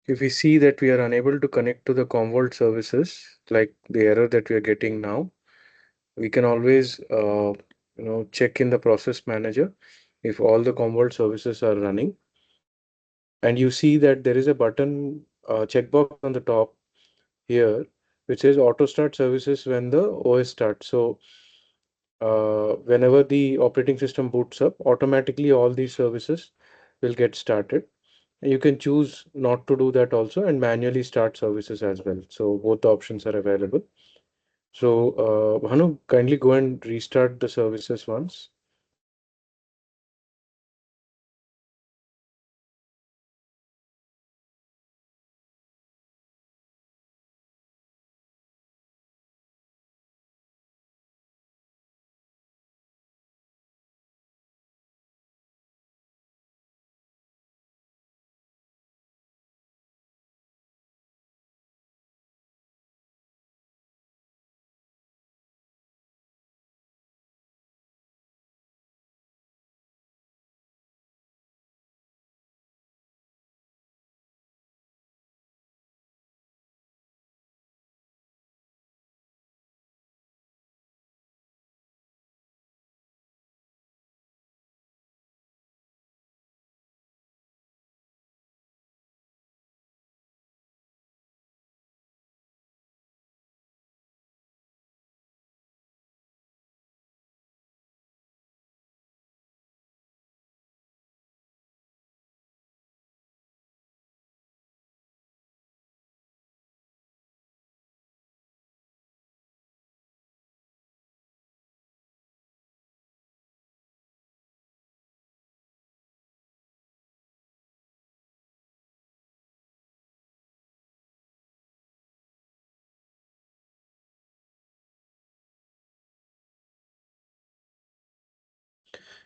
if we see that we are unable to connect to the Commvault services, like the error that we are getting now, we can always check in the process manager if all the Commvault services are running. And you see that there is a button checkbox on the top here which says auto start services when the OS starts. So whenever the operating system boots up, automatically all these services will get started. You can choose not to do that also and manually start services as well. So both the options are available. So Bhanu, kindly go and restart the services once.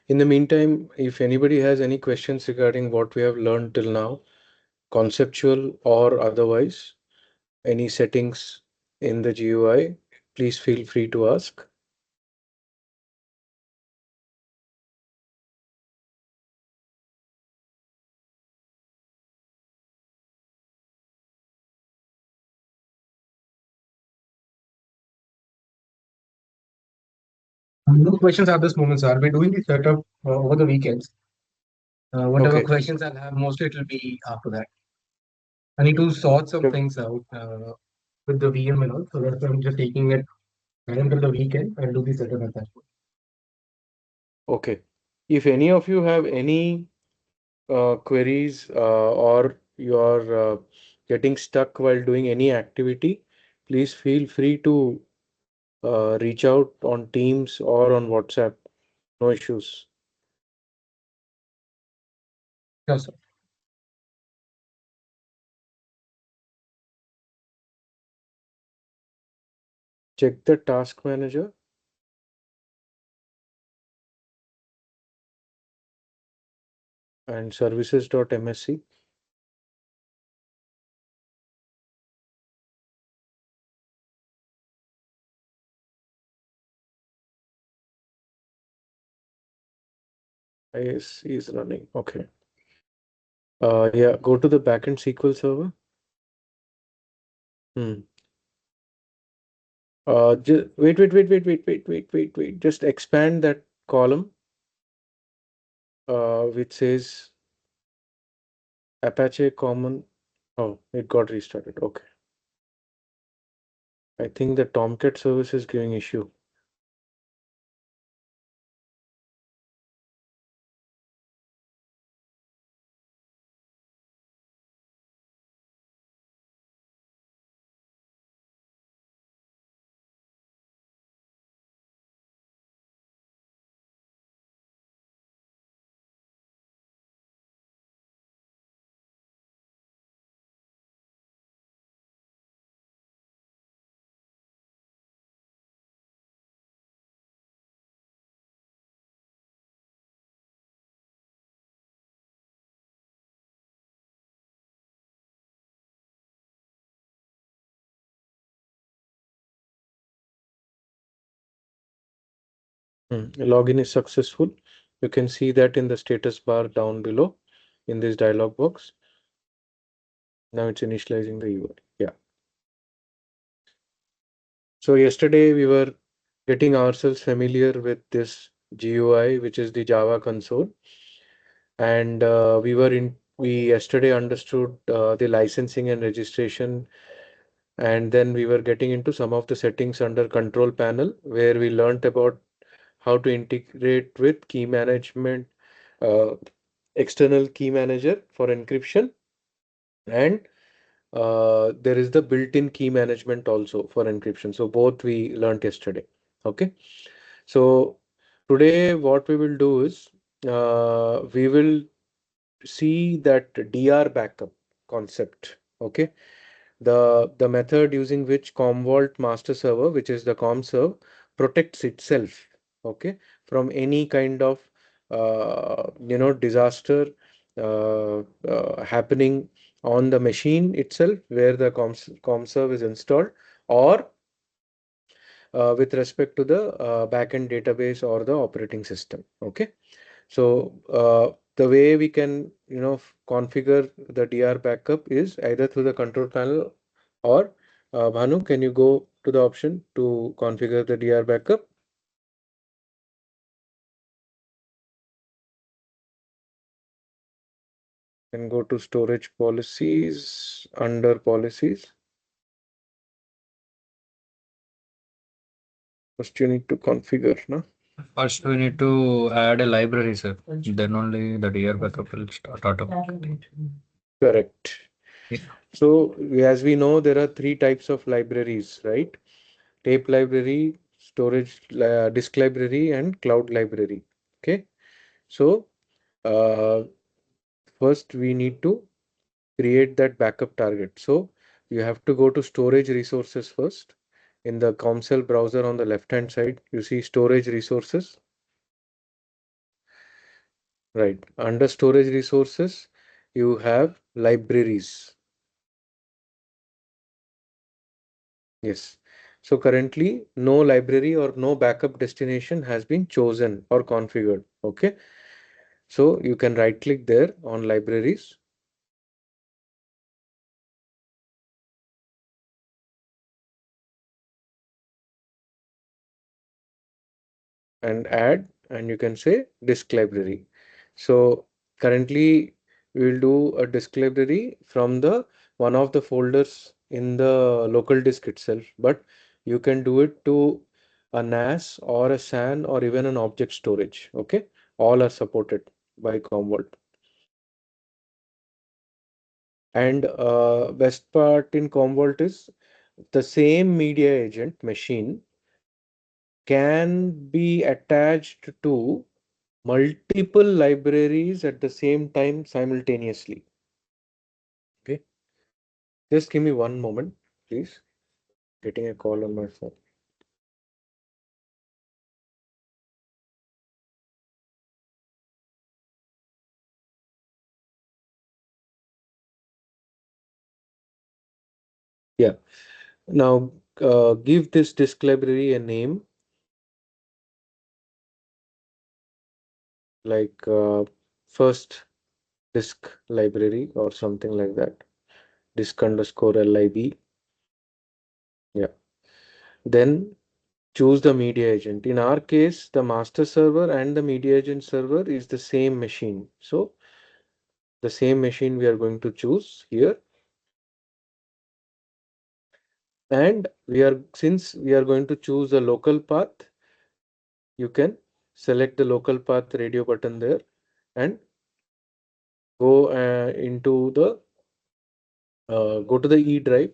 In the meantime, if anybody has any questions regarding what we have learned till now, conceptual or otherwise, any settings in the GUI, please feel free to ask. No questions at this moment, sir. We're doing the setup over the weekends. Whatever Okay. questions I'll have, mostly it will be after that. I need to sort some Yep. things out with the VM and all, so that's why I'm just taking it until the weekend and do the setup at that point. Okay. If any of you have any queries or you are getting stuck while doing any activity, please feel free to reach out on Teams or on WhatsApp. No issues. Sure, sir. Check the task manager and services.msc. Yes, is running. Okay. Yeah, go to the backend SQL server. Hmm. Wait. Just expand that column which says Apache Common. Oh, it got restarted. Okay. I think the Tomcat service is giving issue. Login is successful. You can see that in the status bar down below in this dialog box. Now it's initializing the UI. Yeah. So yesterday we were getting ourselves familiar with this GUI, which is the Java console, and we yesterday understood the licensing and registration, and then we were getting into some of the settings under control panel, where we learned about how to integrate with key management, uh, external key manager for encryption, and there is the built-in key management also for encryption. So both we learned yesterday. Okay. So today what we will do is we will see that DR backup concept. Okay. The method using which Commvault master server, which is the ComServe, protects itself, okay, from any kind of disaster happening on the machine itself where the ComServe is installed, or with respect to the backend database or the operating system. Okay. So the way we can, configure the DR backup is either through the control panel, or Bhanu, can you go to the option to configure the DR backup and go to storage policies under policies. First, you need to configure, no? First, we need to add a library, sir. Then only the DR backup will start automatically. Correct. Yeah. So as we know, there are three types of libraries, right? Tape library, storage, disk library, and cloud library. Okay. So uh, first we need to create that backup target. So you have to go to storage resources first. In the COMSEL browser on the left hand side, you see storage resources. Right. Under storage resources, you have libraries. Yes. So currently, no library or no backup destination has been chosen or configured. Okay. So you can right click there on libraries and add, and you can say disk library. So currently we will do a disk library from the one of the folders in the local disk itself, but you can do it to a NAS or a SAN or even an object storage. Okay, all are supported by Commvault. And best part in Commvault is the same media agent machine can be attached to multiple libraries at the same time simultaneously. Okay, just give me one moment, please. Getting a call on my phone. Yeah. Now, give this disk library a name like first disk library or something like that. Disk underscore lib. Yeah. Then choose the media agent. In our case, the master server and the media agent server is the same machine. So the same machine we are going to choose here. And since we are going to choose a local path, you can select the local path radio button there and go go to the E drive.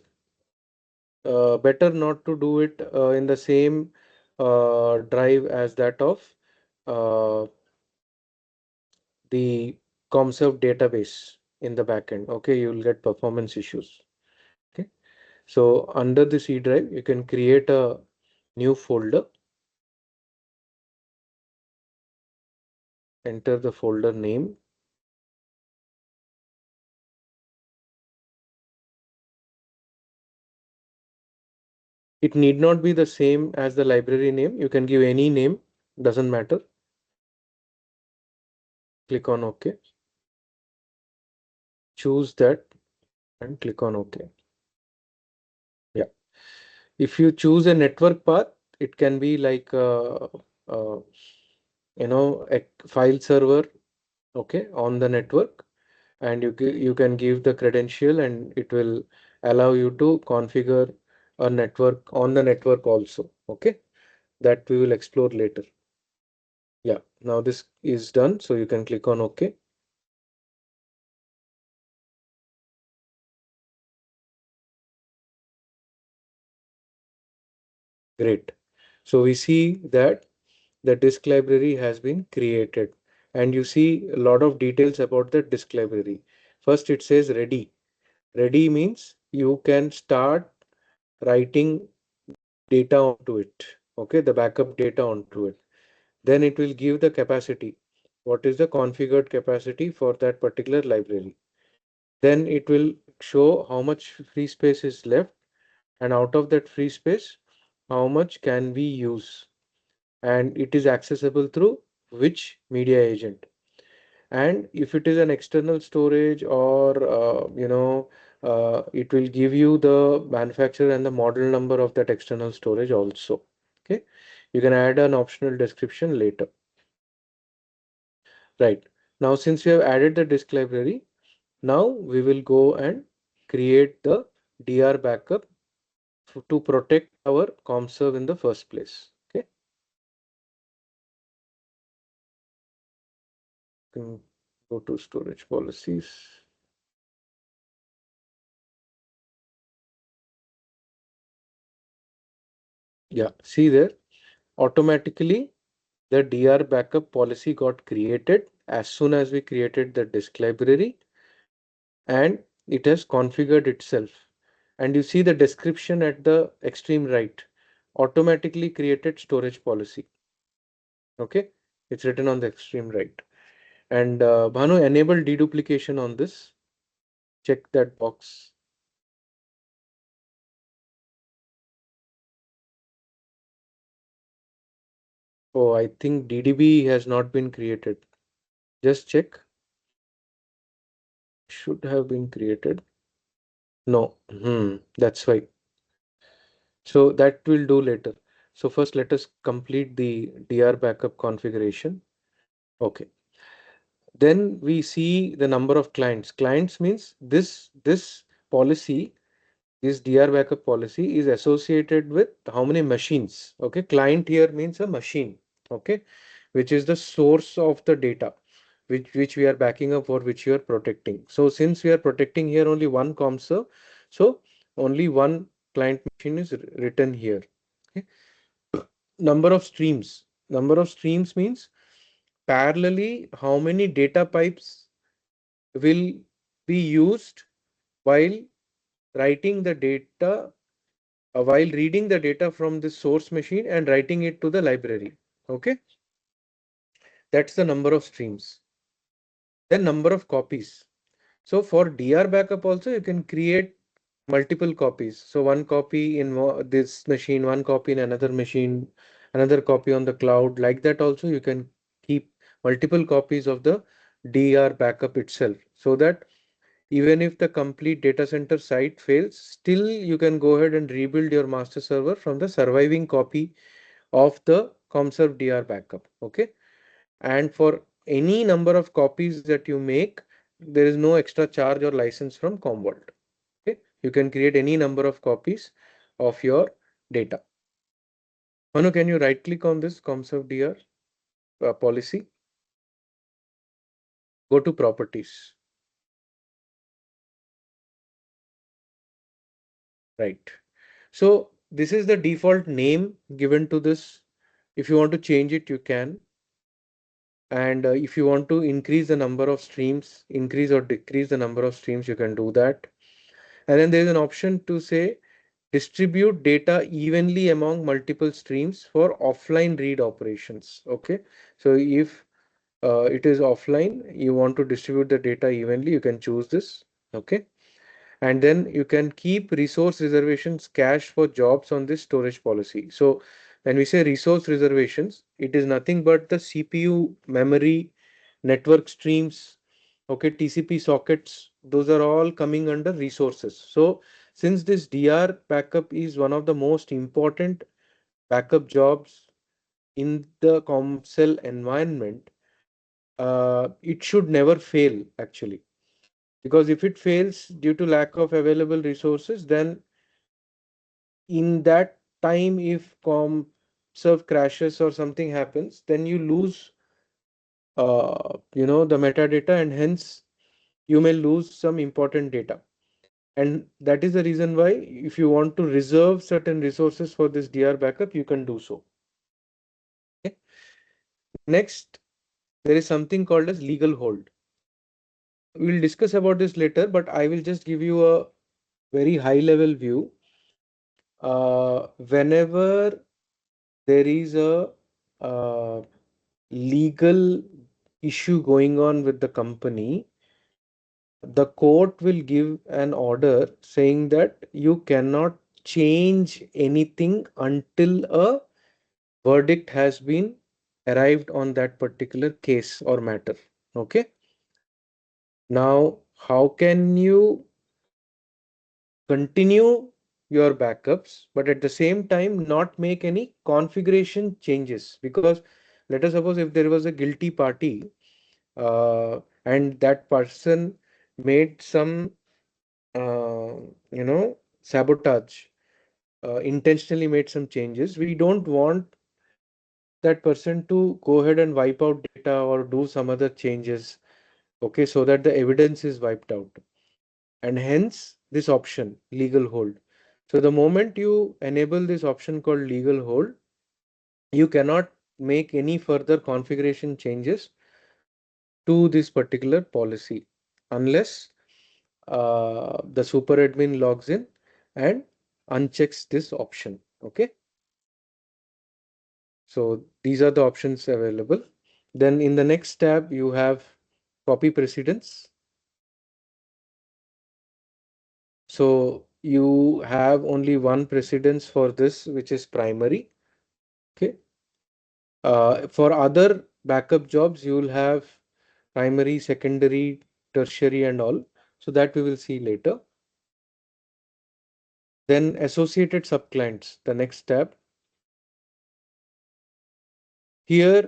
Better not to do it in the same drive as that of uh, the ComServe database in the backend. Okay, you will get performance issues. Okay, so under the C drive, you can create a new folder, enter the folder name. It need not be the same as the library name. You can give any name, doesn't matter. Click on OK. Choose that. and click on OK. Yeah. If you choose a network path, it can be like uh, a file server, okay, on the network, and you can give the credential, and it will allow you to configure a network on the network also. Okay, that we will explore later. Yeah, now this is done, so you can click on OK. Great. So we see that the disk library has been created, and you see a lot of details about the disk library. First, it says ready. Ready means you can start writing data onto it. Okay, the backup data onto it. Then it will give the capacity. What is the configured capacity for that particular library? Then it will show how much free space is left, and out of that free space, how much can we use, and it is accessible through which media agent. And if it is an external storage, or it will give you the manufacturer and the model number of that external storage also. Okay, you can add an optional description later. Right, now since we have added the disk library, now we will go and create the DR backup to protect our ComServe in the first place. Okay, can go to storage policies. Yeah, see there, automatically the DR backup policy got created as soon as we created the disk library, and it has configured itself. And you see the description at the extreme right, automatically created storage policy. Okay, it's written on the extreme right. And Bhanu, enable deduplication on this. Check that box. Oh, I think DDB has not been created. Just check. Should have been created. No, that's why. So that we'll do later. So first let us complete the DR backup configuration. Okay. Then we see the number of clients. Clients means this policy, this DR backup policy is associated with how many machines. Okay. Client here means a machine. Okay. Which is the source of the data, which we are backing up or which you are protecting. So since we are protecting here only one ComServe, so only one client machine is written here. Okay. Number of streams. Number of streams means parallelly how many data pipes will be used while writing the data, while reading the data from the source machine and writing it to the library. Okay, that's the number of streams. Then number of copies. So for DR backup also you can create multiple copies. So one copy in this machine, one copy in another machine, another copy on the cloud. Like that also you can keep multiple copies of the DR backup itself, so that even if the complete data center site fails, still you can go ahead and rebuild your master server from the surviving copy of the ComServe DR backup. Okay. And for any number of copies that you make, there is no extra charge or license from Commvault. Okay, you can create any number of copies of your data. Manu, can you right click on this ComServe DR policy? Go to properties. Right. So this is the default name given to this. If you want to change it, you can. And if you want to increase the number of streams, increase or decrease the number of streams, you can do that. And then there's an option to say distribute data evenly among multiple streams for offline read operations. Okay. So if it is offline, you want to distribute the data evenly, you can choose this. Okay. And then you can keep resource reservations cached for jobs on this storage policy. So when we say resource reservations, it is nothing but the CPU, memory, network streams, Okay, TCP sockets, those are all coming under resources. So since this DR backup is one of the most important backup jobs in the Comcell environment, it should never fail actually. Because if it fails due to lack of available resources, then in that time, if serve crashes or something happens, then you lose, the metadata, and hence you may lose some important data. And that is the reason why if you want to reserve certain resources for this DR backup, you can do so. Okay. Next, there is something called as legal hold. We'll discuss about this later, but I will just give you a very high level view. Whenever there is a uh, legal issue going on with the company, the court will give an order saying that you cannot change anything until a verdict has been arrived on that particular case or matter. Okay. Now, how can you continue your backups, but at the same time not make any configuration changes? Because let us suppose if there was a guilty party, and that person made some, uh, sabotage, intentionally made some changes. We don't want that person to go ahead and wipe out data or do some other changes, okay, so that the evidence is wiped out. And hence this option, legal hold. So the moment you enable this option called legal hold, you cannot make any further configuration changes to this particular policy unless the super admin logs in and unchecks this option. Okay. So these are the options available. Then in the next tab, you have copy precedence. So you have only one precedence for this, which is primary. Okay. For other backup jobs, you will have primary, secondary, tertiary, and all. So that we will see later. Then associated subclients, the next tab. Here,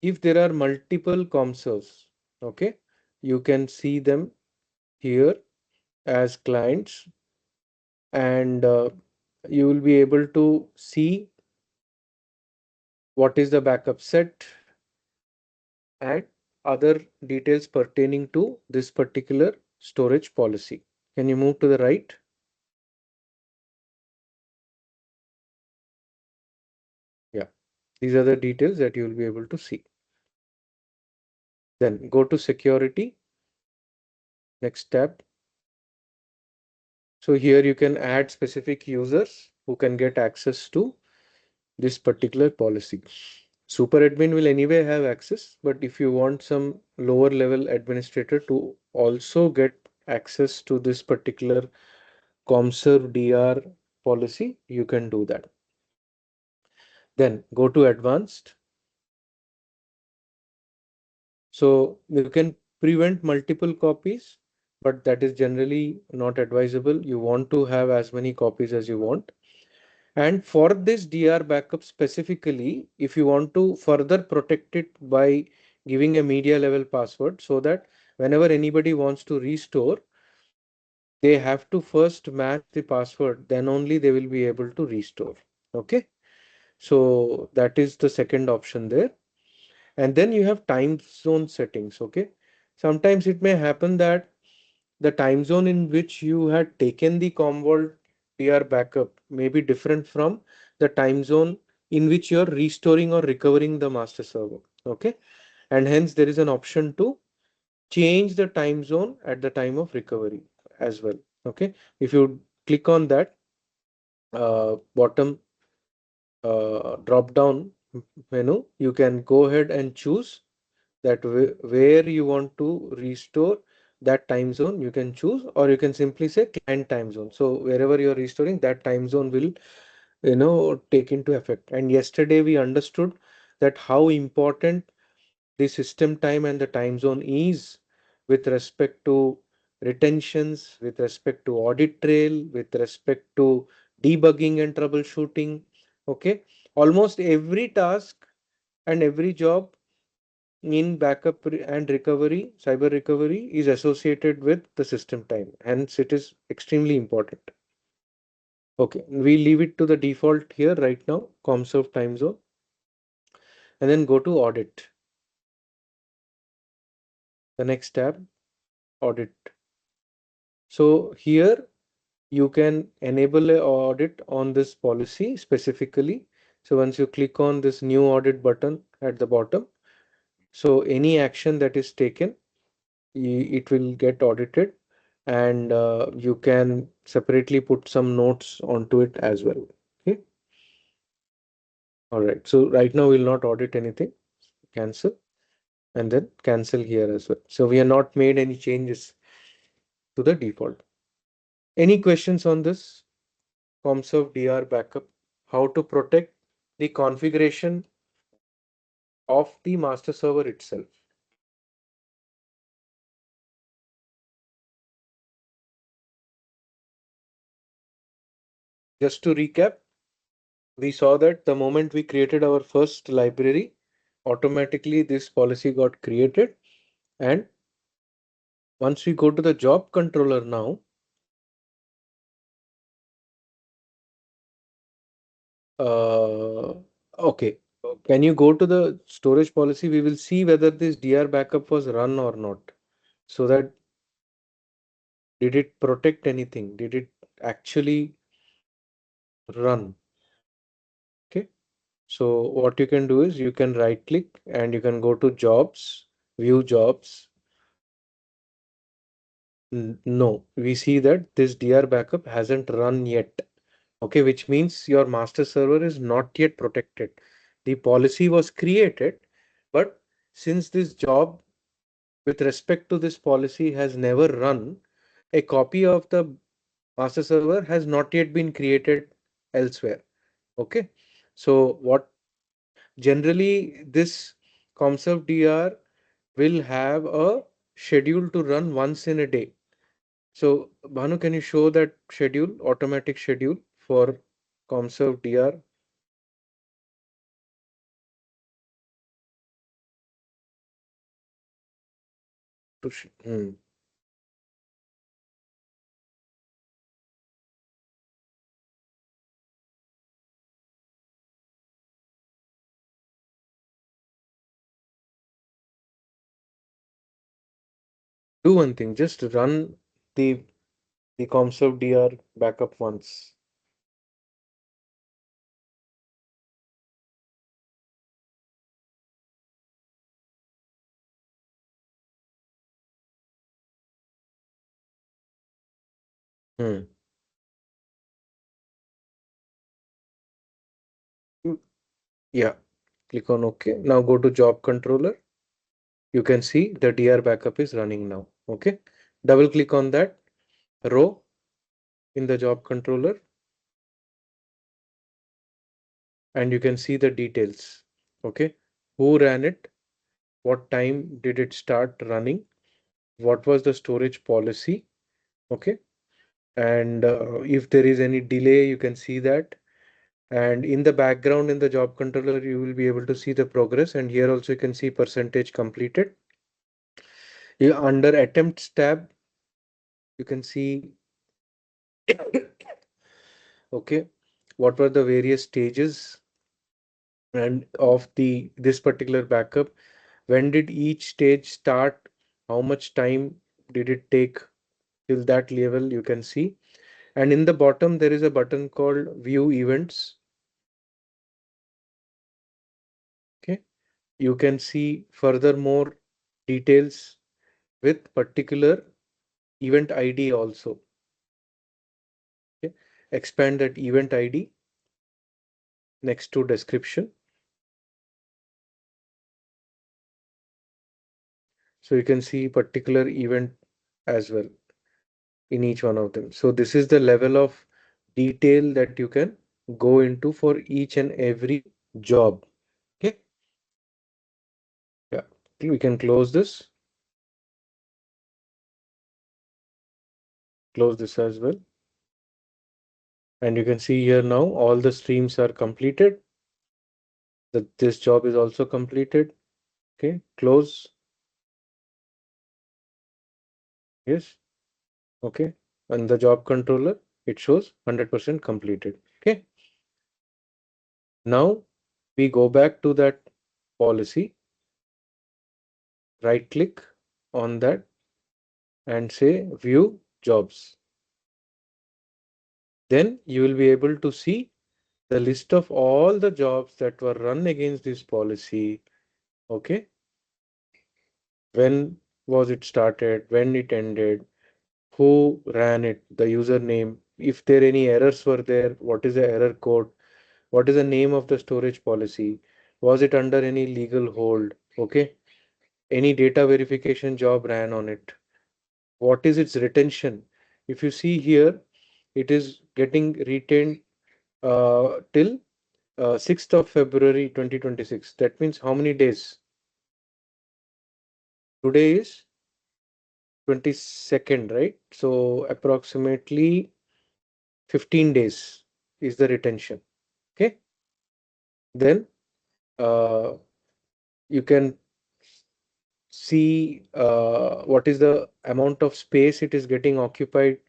if there are multiple ComServes, okay, you can see them here as clients, and you will be able to see what is the backup set and other details pertaining to this particular storage policy. Can you move to the right? Yeah, these are the details that you will be able to see. Then go to security, next tab. So here you can add specific users who can get access to this particular policy. Super admin will anyway have access, but if you want some lower level administrator to also get access to this particular ComServe DR policy, you can do that. Then go to advanced. So you can prevent multiple copies, but that is generally not advisable. You want to have as many copies as you want. And for this DR backup specifically, if you want to further protect it by giving a media level password, so that whenever anybody wants to restore, they have to first match the password, then only they will be able to restore. Okay. So that is the second option there. And then you have time zone settings. Okay. Sometimes it may happen that the time zone in which you had taken the Commvault PR backup may be different from the time zone in which you're restoring or recovering the master server. Okay. And hence there is an option to change the time zone at the time of recovery as well. Okay. If you click on that bottom drop down menu, you can go ahead and choose that where you want to restore that time zone. You can choose, or you can simply say client time zone. So wherever you're restoring, that time zone will take into effect. And yesterday we understood that how important the system time and the time zone is with respect to retentions, with respect to audit trail, with respect to debugging and troubleshooting. Okay, almost every task and every job in backup and recovery, cyber recovery, is associated with the system time. Hence, it is extremely important. Okay, we leave it to the default here right now, ComServe time zone, and then go to audit. The next tab, audit. So here you can enable a audit on this policy specifically. So once you click on this new audit button at the bottom, so any action that is taken, it will get audited, and you can separately put some notes onto it as well. Okay. All right. So right now we'll not audit anything. Cancel, and then cancel here as well. So we have not made any changes to the default. Any questions on this ComServe DR backup? How to protect the configuration of the master server itself? Just to recap, we saw that the moment we created our first library, automatically this policy got created. And once we go to the job controller now, uh, okay, can you go to the storage policy? We will see whether this DR backup was run or not. So that did it protect anything? Did it actually run? Okay. So what you can do is you can right click and you can go to jobs, view jobs. No, we see that this DR backup hasn't run yet. Okay, which means your master server is not yet protected. The policy was created, but since this job with respect to this policy has never run, a copy of the master server has not yet been created elsewhere. Okay, so what generally this ComServe DR will have a schedule to run once in a day. So Bhanu, can you show that schedule, automatic schedule for ComServe DR? Hmm. Do one thing, just run the the ComServe DR backup once. Hmm. Mm, yeah, click on OK. Now go to job controller. You can see the DR backup is running now. Okay. Double click on that row in the job controller and you can see the details. Okay. Who ran it? What time did it start running? What was the storage policy? Okay. And if there is any delay, you can see that. And in the background in the job controller, you will be able to see the progress. And here also you can see percentage completed. Under attempts tab, you can see okay, what were the various stages and of the this particular backup. When did each stage start? How much time did it take till that level? You can see. And in the bottom, there is a button called View Events. Okay, you can see further more details with particular event ID also. Okay, expand that event ID next to description. So you can see particular event as well in each one of them. So this is the level of detail that you can go into for each and every job. Okay. Yeah. We can close this. close this as well. And you can see here now all the streams are completed. That this job is also completed. Okay, close. Yes. Okay. And the job controller, it shows 100% completed. Okay. Now we go back to that policy, right click on that and say view jobs. Then you will be able to see the list of all the jobs that were run against this policy. Okay. When was it started? When it ended? Who ran it? The username. If there any errors were there, what is the error code? What is the name of the storage policy? Was it under any legal hold? Okay. Any data verification job ran on it? What is its retention? If you see here, it is getting retained till 6th of February 2026. That means how many days? Today is 22nd, right? So approximately 15 days is the retention. Okay. Then uh, you can see what is the amount of space it is getting occupied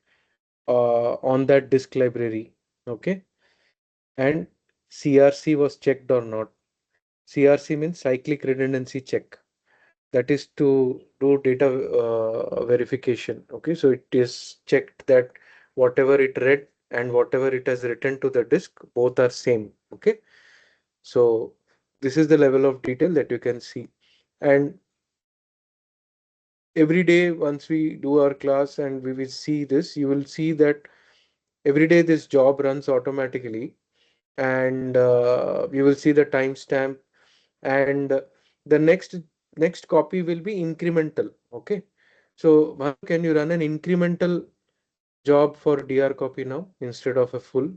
on that disk library. Okay. And CRC was checked or not. CRC means cyclic redundancy check. That is to do data verification. Okay. So it is checked that whatever it read and whatever it has written to the disk, both are same. Okay. So this is the level of detail that you can see. And every day once we do our class and we will see this, you will see that every day this job runs automatically, and you will see the timestamp, and the next copy will be incremental. Okay. So Bhanu, can you run an incremental job for dr copy now instead of a full?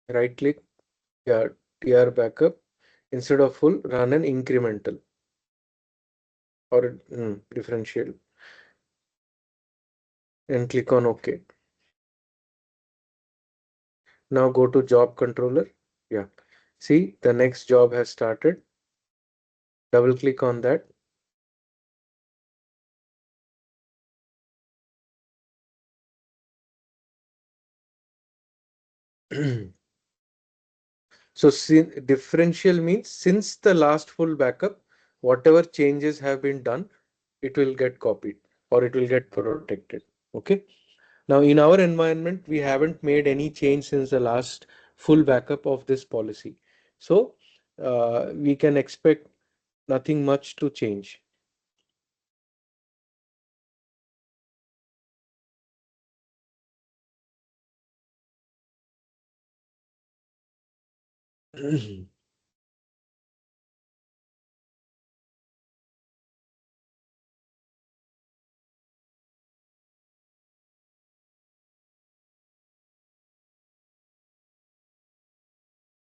Right click, yeah, dr backup, instead of full, run an incremental or differential, and click on OK. Now go to job controller. Yeah. See, the next job has started. Double click on that. So differential means since the last full backup, whatever changes have been done, it will get copied or it will get protected. Okay. Now in our environment, we haven't made any change since the last full backup of this policy. So we can expect nothing much to change.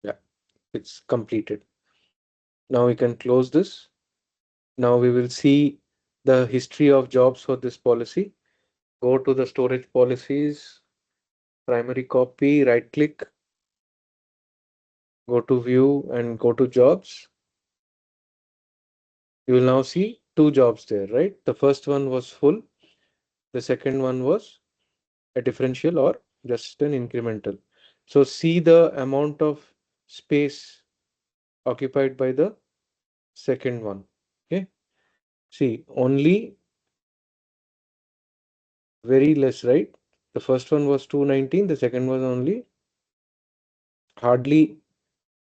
Yeah, it's completed. Now we can close this. Now we will see the history of jobs for this policy. Go to the storage policies, primary copy, right click, go to view and go to jobs. You will now see two jobs there, right? The first one was full. The second one was a differential or just an incremental. So see the amount of space occupied by the second one. Okay. See, only very less, right? The first one was 219, the second was only hardly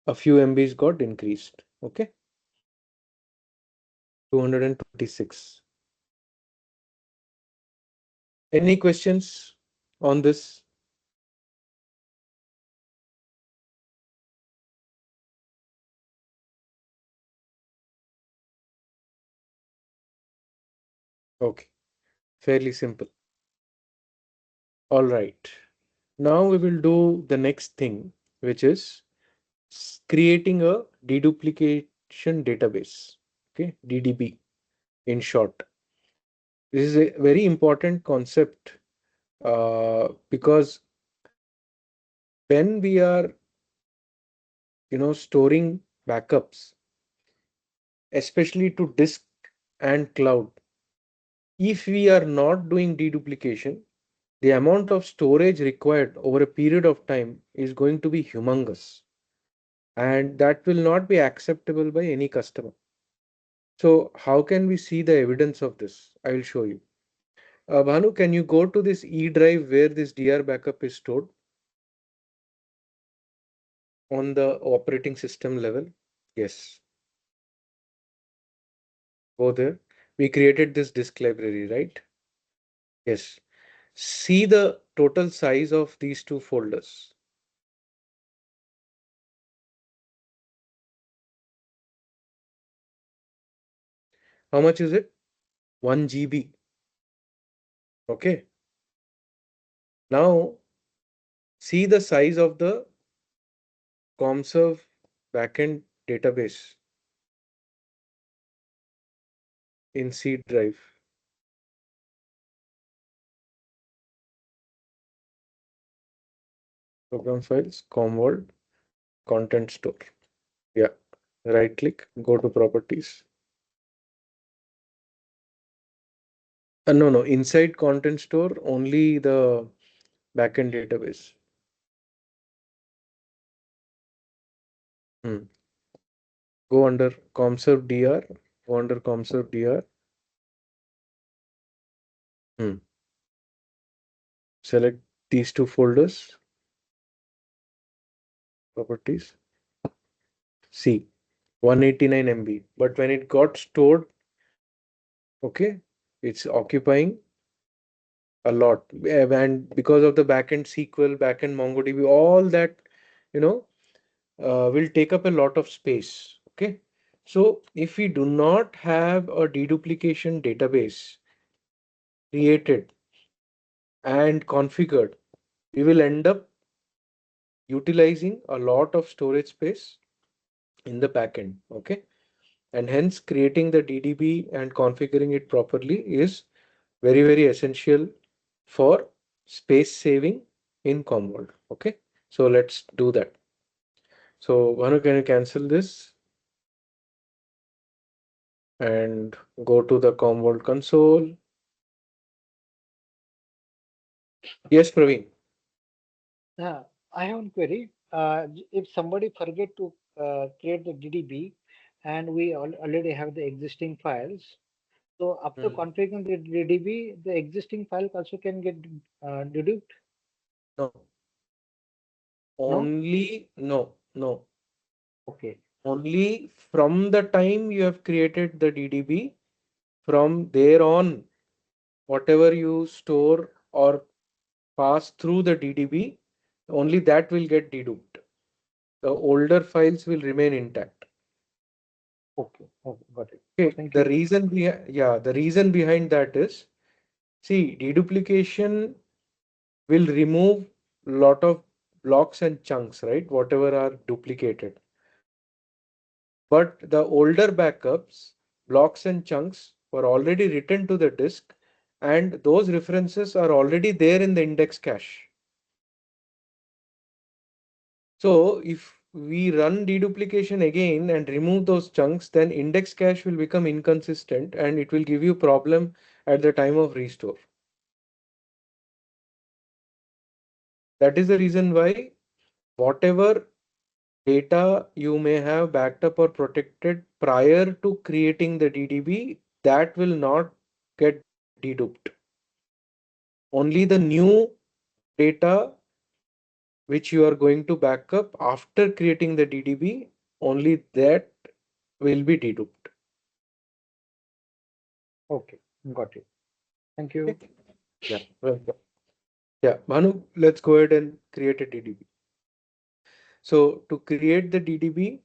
a few MBs got increased. Okay. 226. Any questions on this? Okay. Fairly simple. All right. Now we will do the next thing, which is creating a deduplication database. Okay. DDB in short. This is a very important concept Because when we are, storing backups, especially to disk and cloud, if we are not doing deduplication, the amount of storage required over a period of time is going to be humongous, and that will not be acceptable by any customer. So how can we see the evidence of this? I will show you. Bhanu, can you go to this E drive where this DR backup is stored on the operating system level? Yes, go there. We created this disk library, right? Yes. See the total size of these two folders. How much is it? 1 GB. Okay. Now see the size of the ComServe backend database in C drive. Program files, Commvault, content store. Yeah. Right click, go to properties. No, no, inside content store, only the backend database. Hmm. Go under ComServe DR, go under ComServe DR. Hmm. Select these two folders, properties. See, 189 MB. But when it got stored, okay, it's occupying a lot. And because of the backend SQL, backend MongoDB, all that, you know, will take up a lot of space. Okay. So if we do not have a deduplication database created and configured, we will end up utilizing a lot of storage space in the backend. Okay. And hence creating the DDB and configuring it properly is very, very essential for space saving in Commvault. Okay. So let's do that. So Bhanu, can you cancel this and go to the Commvault console? Yes, Praveen. Yeah, I have one query. If somebody forget to create the DDB and we already have the existing files, so after Hmm. configuring the DDB, the existing file also can get deduced? No, No? no. Okay. Only from the time you have created the DDB, from there on, whatever you store or pass through the DDB, only that will get deduped. The older files will remain intact. Okay. Okay. Got it. Okay, Thank you. the reason behind that is, see, deduplication will remove lot of blocks and chunks, right? Whatever are duplicated. But the older backups, blocks and chunks were already written to the disk, and those references are already there in the index cache. So if we run deduplication again and remove those chunks, then index cache will become inconsistent and it will give you problem at the time of restore. That is the reason why whatever data you may have backed up or protected prior to creating the DDB, that will not get deduped. Only the new data which you are going to back up after creating the DDB, only that will be deduped. Okay. Got it. Thank you. Okay. Yeah. Welcome. Yeah. Manu, let's go ahead and create a DDB. So to create the DDB,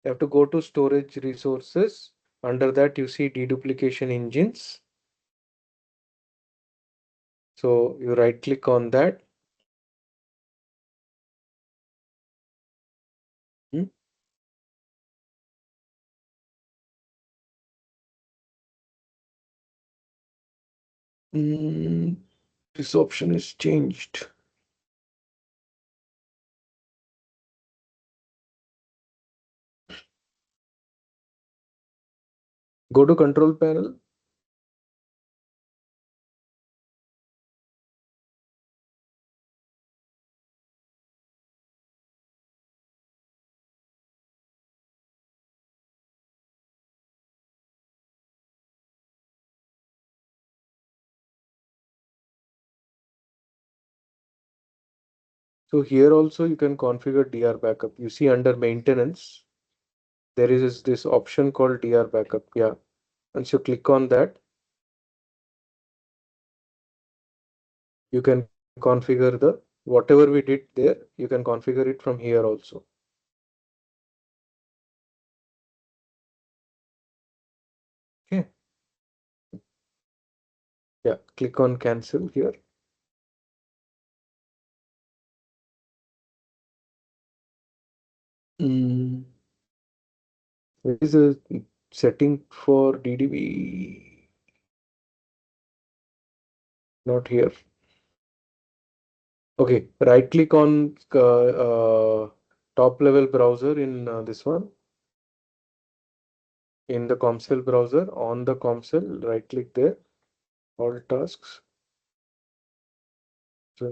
you have to go to storage resources. Under that, you see deduplication engines. So you right click on that. Hmm. Mm, This option is changed. Go to control panel. So here also you can configure DR backup. You see under maintenance, there is this option called DR backup. Yeah. Once you click on that, you can configure the whatever we did there, you can configure it from here also. Okay. Yeah, click on cancel here. There is a setting for DDB, not here. Okay, right click on top level browser in this one. In the Comcell browser, on the Comcell, right click there, all tasks. So,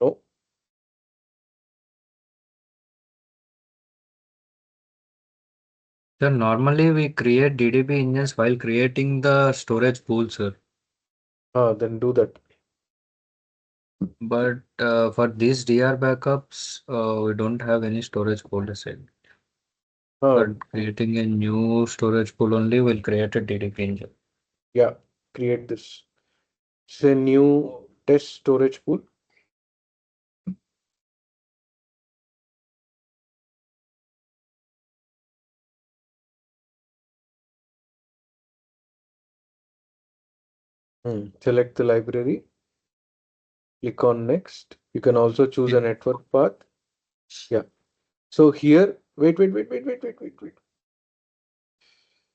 no, Sir, normally we create DDB engines while creating the storage pool, sir. then do that. But for these DR backups, we don't have any storage pool assigned. For creating a new storage pool only, we'll create a DDB engine. Yeah, create this. Say new test storage pool. Select the library. Click on next. You can also choose a network path. Yeah. So here, wait.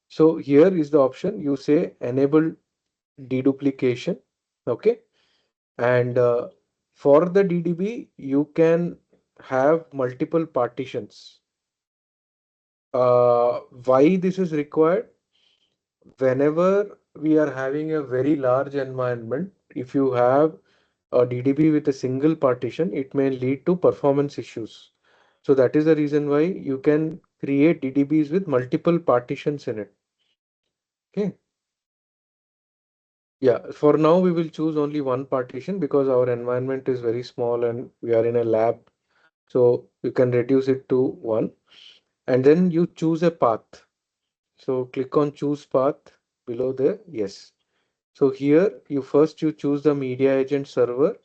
So here is the option. You say enable deduplication. Okay. And for the DDB, you can have multiple partitions. Why this is required? Whenever we are having a very large environment, if you have a DDB with a single partition, it may lead to performance issues. So that is the reason why you can create DDBs with multiple partitions in it. Okay. Yeah, for now we will choose only one partition because our environment is very small and we are in a lab. So you can reduce it to one and then you choose a path. So click on choose path below there. Yes. So here you choose the media agent server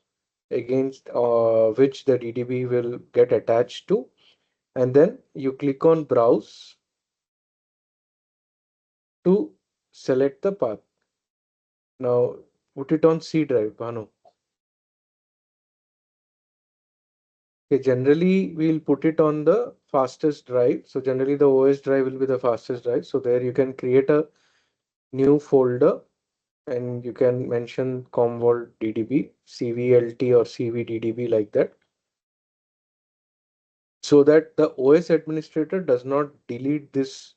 against which the DDB will get attached to, and then you click on browse to select the path. Now put it on C drive, Bhanu. Okay, generally we'll put it on the fastest drive. So generally the OS drive will be the fastest drive. So there you can create a new folder and you can mention Commvault DDB, CVLT or CVDDB like that. So that the OS administrator does not delete this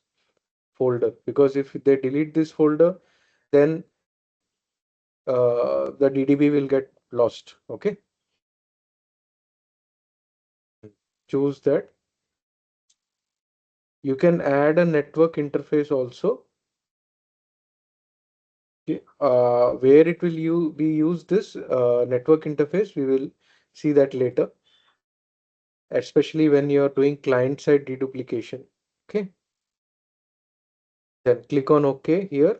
folder, because if they delete this folder, then the DDB will get lost. Okay. Choose that. You can add a network interface also. Okay. Where it will be used this network interface, we will see that later, especially when you are doing client-side deduplication. Okay. Then click on OK here.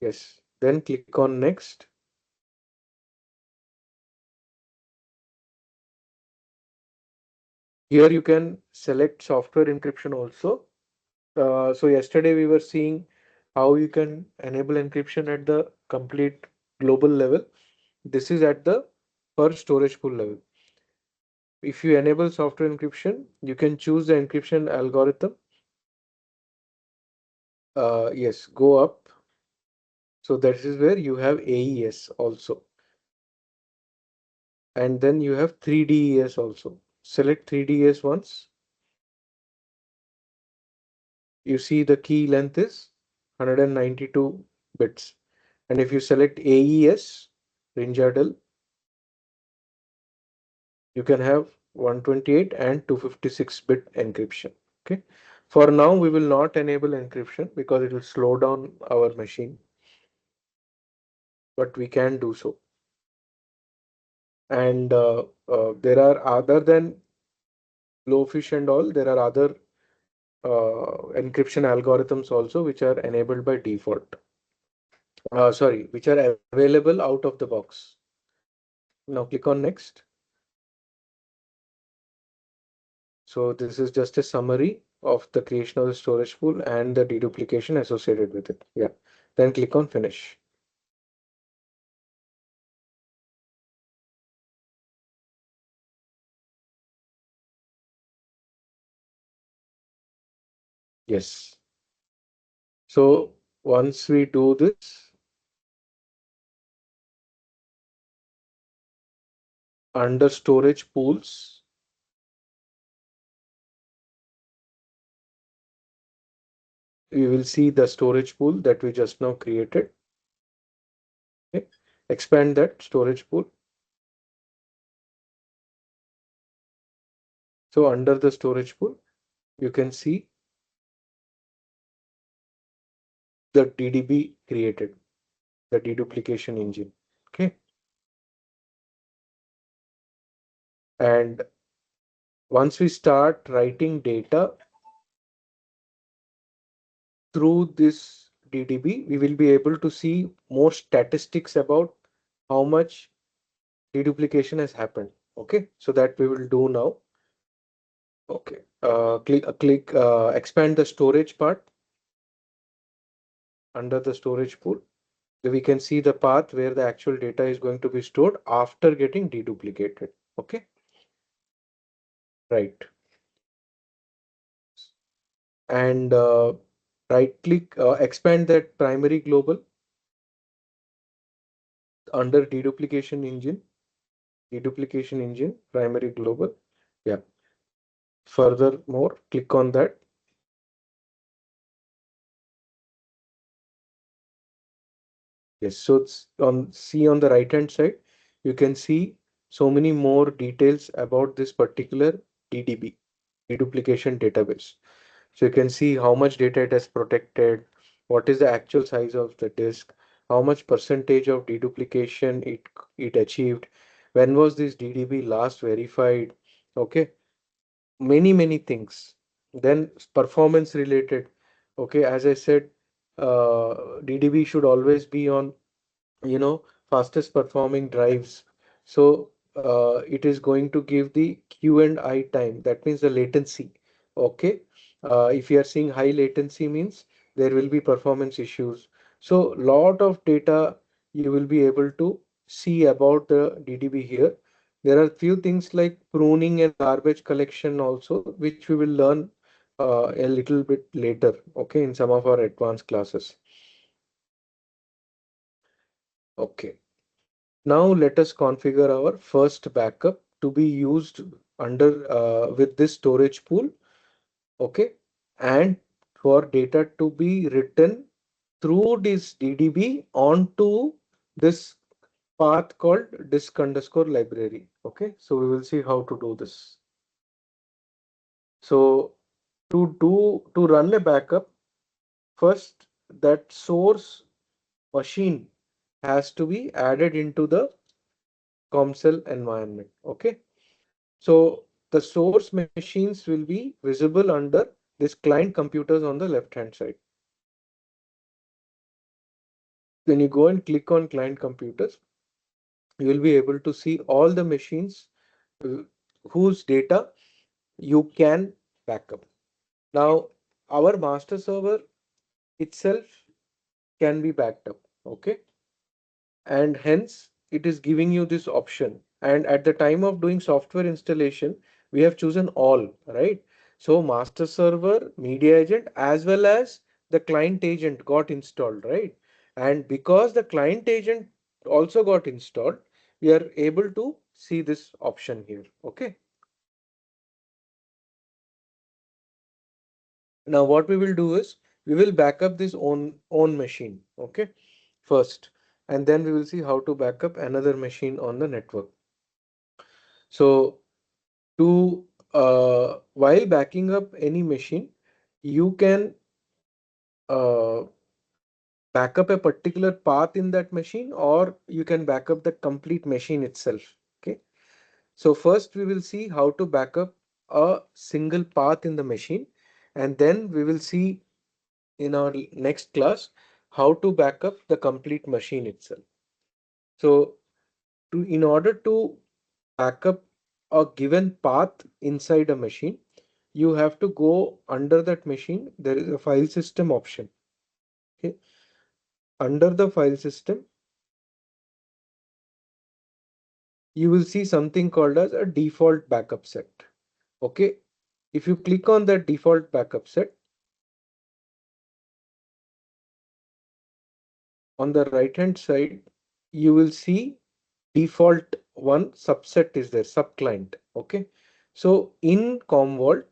Yes. Then click on next. Here you can select software encryption also. So yesterday we were seeing how you can enable encryption at the complete global level. This is at the per storage pool level. If you enable software encryption, you can choose the encryption algorithm. Yes, go up. So that is where you have AES also. And then you have 3DES also. Select 3DES once. You see the key length is 192 bits. And if you select AES, Rinjadel, you can have 128 and 256-bit encryption. Okay. For now, we will not enable encryption because it will slow down our machine, but we can do so. And there are, other than Blowfish and all, there are other encryption algorithms also which are enabled by default. Sorry, which are available out of the box. Now click on next. So this is just a summary of the creation of the storage pool and the deduplication associated with it. Yeah. Then click on finish. Yes. So once we do this, under storage pools, we will see the storage pool that we just now created. Okay. Expand that storage pool. So under the storage pool, you can see the DDB created, the deduplication engine. Okay. And once we start writing data through this DDB, we will be able to see more statistics about how much deduplication has happened. Okay, so that we will do now. Okay, expand the storage part under the storage pool. We can see the path where the actual data is going to be stored after getting deduplicated. Okay, right. And right click, expand that primary global under deduplication engine, primary global. Yeah. Furthermore, click on that. Yes, so it's see on the right hand side, you can see so many more details about this particular DDB, deduplication database. So you can see how much data it has protected, what is the actual size of the disk, how much percentage of deduplication it achieved, when was this DDB last verified, okay, many things. Then performance related, okay, as I said, DDB should always be on, fastest performing drives. So it is going to give the Q and I time, that means the latency. Okay, if you are seeing high latency means there will be performance issues. So lot of data you will be able to see about the DDB here. There are few things like pruning and garbage collection also, which we will learn a little bit later, okay, in some of our advanced classes. Okay. Now let us configure our first backup to be used under with this storage pool. Okay. And for data to be written through this DDB onto this path called disk underscore library. Okay. So we will see how to do this. So to run a backup, first that source machine has to be added into the COMCEL environment. Okay. So the source machines will be visible under this client computers on the left hand side. When you go and click on client computers, you will be able to see all the machines uh, whose data you can backup. Now, our master server itself can be backed up. Okay. And hence it is giving you this option. And at the time of doing software installation, we have chosen all, right? So master server, media agent, as well as the client agent got installed, right? And because the client agent also got installed, we are able to see this option here. Okay. Now what we will do is we will back up this own machine. Okay. First, and then we will see how to back up another machine on the network. So to while backing up any machine, you can uh, back up a particular path in that machine, or you can back up the complete machine itself. Okay. So first we will see how to back up a single path in the machine, and then we will see in our next class how to back up the complete machine itself. So in order to back up a given path inside a machine, you have to go under that machine. There is a file system option. Okay. Under the file system, you will see something called as a default backup set. Okay. If you click on that default backup set, on the right hand side, you will see default one subset is there, subclient. Okay. So in Commvault,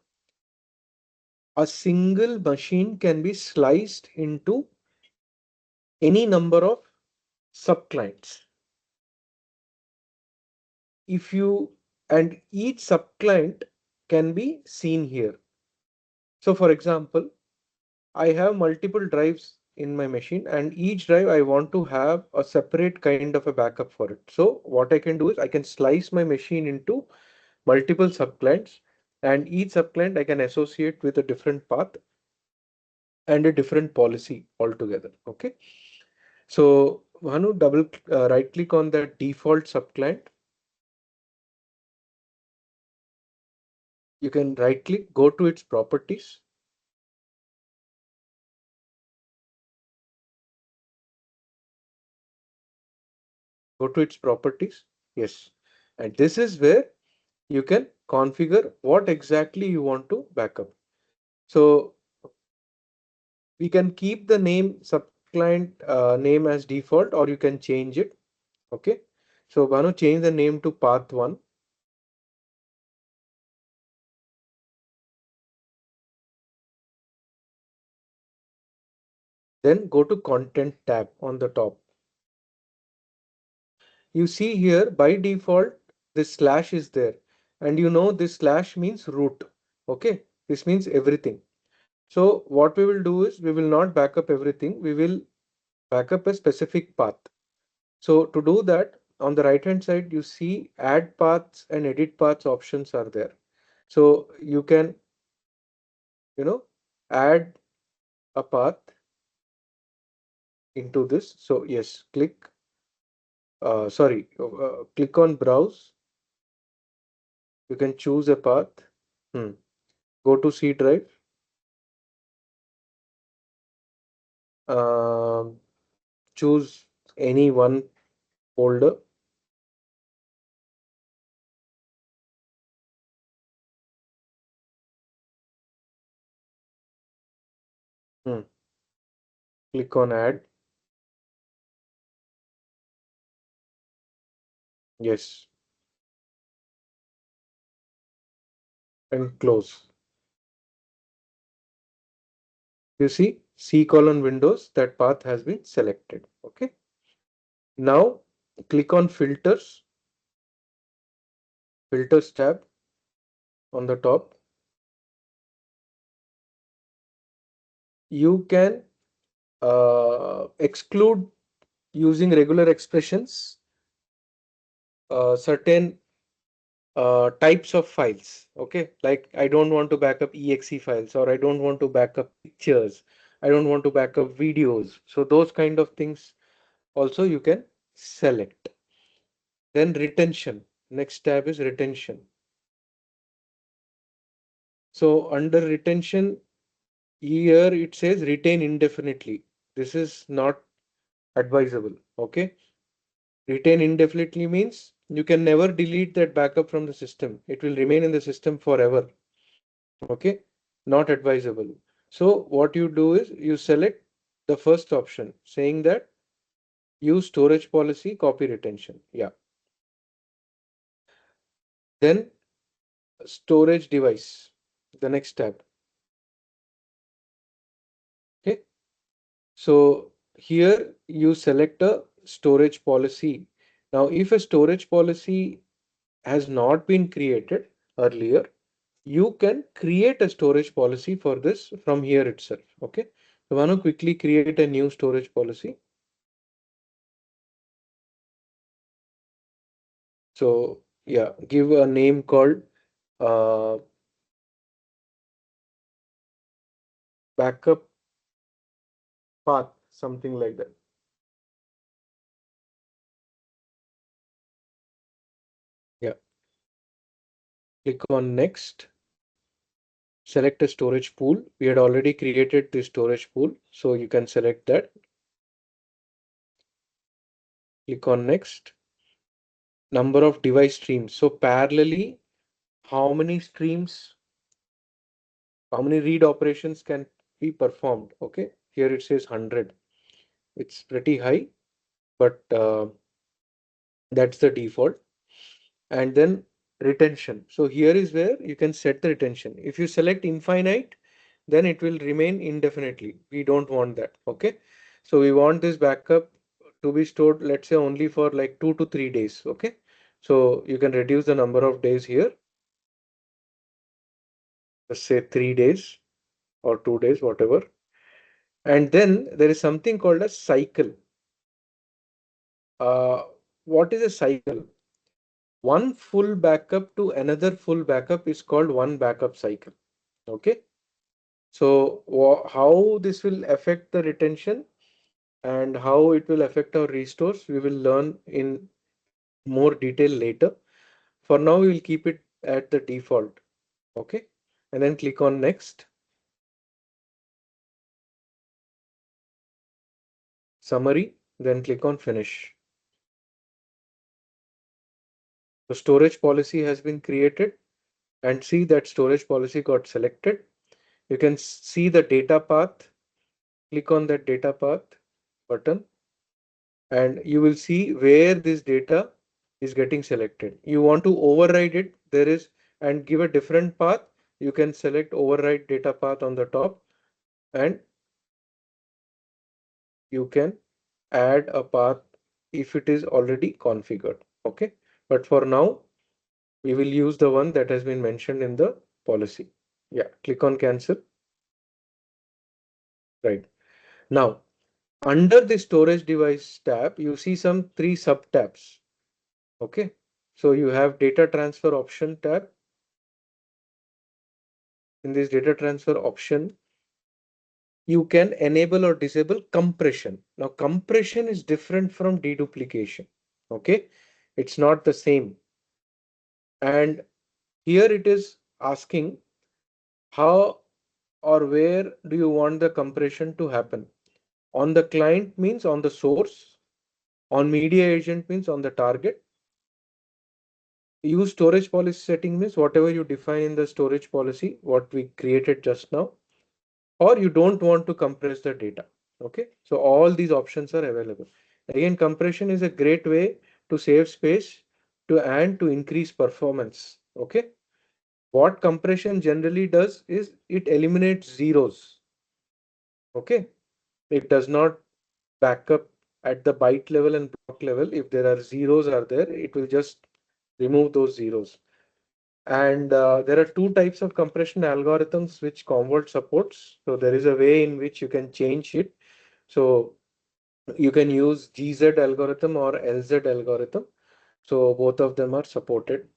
a single machine can be sliced into any number of subclients. If you and each subclient can be seen here. So for example, I have multiple drives in my machine, and each drive I want to have a separate kind of a backup for it. So what I can do is I can slice my machine into multiple subclients, and each subclient I can associate with a different path and a different policy altogether. Okay. So Bhanu, right click on that default subclient. You can right click, go to its properties. Go to its properties. Yes. And this is where you can configure what exactly you want to backup. So we can keep the name subclient name as default, or you can change it. Okay. So Bhanu, change the name to path 1. Then go to content tab on the top. You see here by default this slash is there, and you know this slash means root. Okay, this means everything. So what we will do is we will not back up everything, we will back up a specific path. So to do that, on the right hand side you see add paths and edit paths options are there. So you can add a path into this. So yes, click click on browse. You can choose a path. Go to C drive. Um, Choose any one folder. Click on add. Yes, and close. You see C colon Windows, that path has been selected. Okay. Now click on filters, filters tab on the top. You can exclude using regular expressions certain types of files. Okay, like I don't want to back up exe files, or I don't want to back up pictures, I don't want to back up videos. So those kind of things also you can select. Then retention, next tab is retention. So under retention, here it says retain indefinitely. This is not advisable. Okay, retain indefinitely means you can never delete that backup from the system. It will remain in the system forever. Okay, not advisable. So what you do is you select the first option saying that use storage policy, copy retention. Yeah. Then storage device, the next tab. Okay. So here you select a storage policy. Now, if a storage policy has not been created earlier, you can create a storage policy for this from here itself. Okay. So I want to quickly create a new storage policy. So yeah, give a name called uh, backup path, something like that. Yeah. Click on next. Select a storage pool. We had already created the storage pool, so you can select that. Click on next. Number of device streams. So parallelly, how many streams, how many read operations can be performed? Okay, here it says 100. It's pretty high, but that's the default. And then retention. So here is where you can set the retention. If you select infinite, then it will remain indefinitely. We don't want that. Okay. So we want this backup to be stored, let's say only for like 2 to 3 days. Okay. So you can reduce the number of days here. Let's say 3 days or 2 days, whatever. And then there is something called a cycle. Uh, what is a cycle? One full backup to another full backup is called one backup cycle. Okay. So how this will affect the retention and how it will affect our restores, we will learn in more detail later. For now, we will keep it at the default. Okay. And then click on next. Summary, then click on finish. The storage policy has been created and see that storage policy got selected. You can see the data path. Click on that data path button and you will see where this data is getting selected. You want to override it, there is, and give a different path. You can select override data path on the top and you can add a path if it is already configured. Okay. But for now, we will use the one that has been mentioned in the policy. Yeah. Click on cancel. Right. Now, under the storage device tab, you see some 3 sub tabs. Okay. So you have data transfer option tab. In this data transfer option, you can enable or disable compression. Now, compression is different from deduplication. Okay. It's not the same. And here it is asking how or where do you want the compression to happen? On the client means on the source, on media agent means on the target. Use storage policy setting means whatever you define in the storage policy, what we created just now, or you don't want to compress the data. Okay, so all these options are available. Again, compression is a great way to save space and to increase performance. Okay, what compression generally does is it eliminates zeros. Okay, it does not back up at the byte level and block level. If there are zeros are there, it will just remove those zeros. And there are 2 types of compression algorithms which Commvault supports. So there is a way in which you can change it. So you can use GZ algorithm or LZ algorithm. So both of them are supported.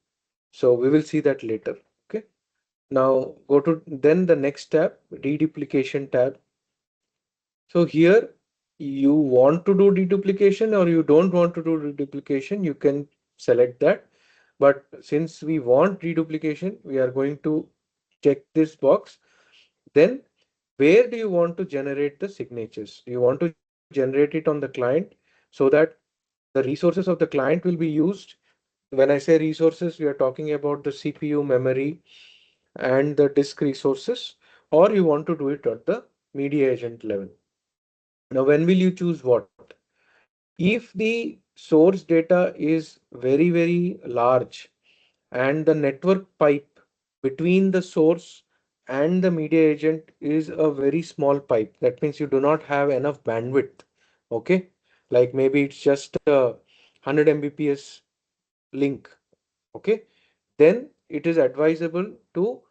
So we will see that later. Okay. Now go to then the next tab, deduplication tab. So here you want to do deduplication or you don't want to do deduplication, you can select that. But since we want deduplication, we are going to check this box. Then where do you want to generate the signatures? Do you want to generate it on the client so that the resources of the client will be used? When I say resources, we are talking about the CPU, memory, and the disk resources, or you want to do it at the media agent level. Now, when will you choose what? If the source data is very, very large and the network pipe between the source and the media agent is a very small pipe, that means you do not have enough bandwidth. Okay, like maybe it's just a 100 Mbps link. Okay, then it is advisable to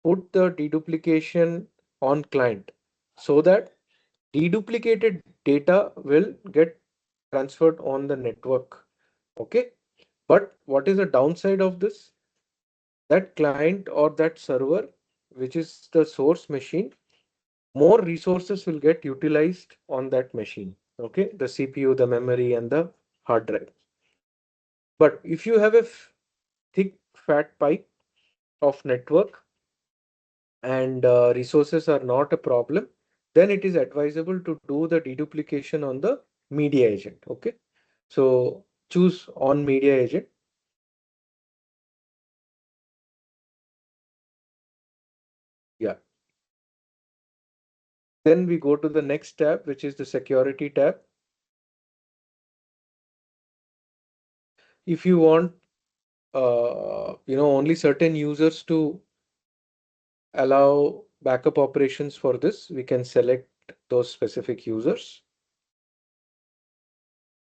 put the deduplication on client so that deduplicated data will get transferred on the network. Okay, but what is the downside of this? That client or that server, which is the source machine, more resources will get utilized on that machine. Okay, the CPU, the memory, and the hard drive. But if you have a thick, fat pipe of network and resources are not a problem, then it is advisable to do the deduplication on the media agent. Okay, so choose on media agent. Yeah. Then we go to the next tab, which is the security tab. If you want, only certain users to allow backup operations for this, we can select those specific users.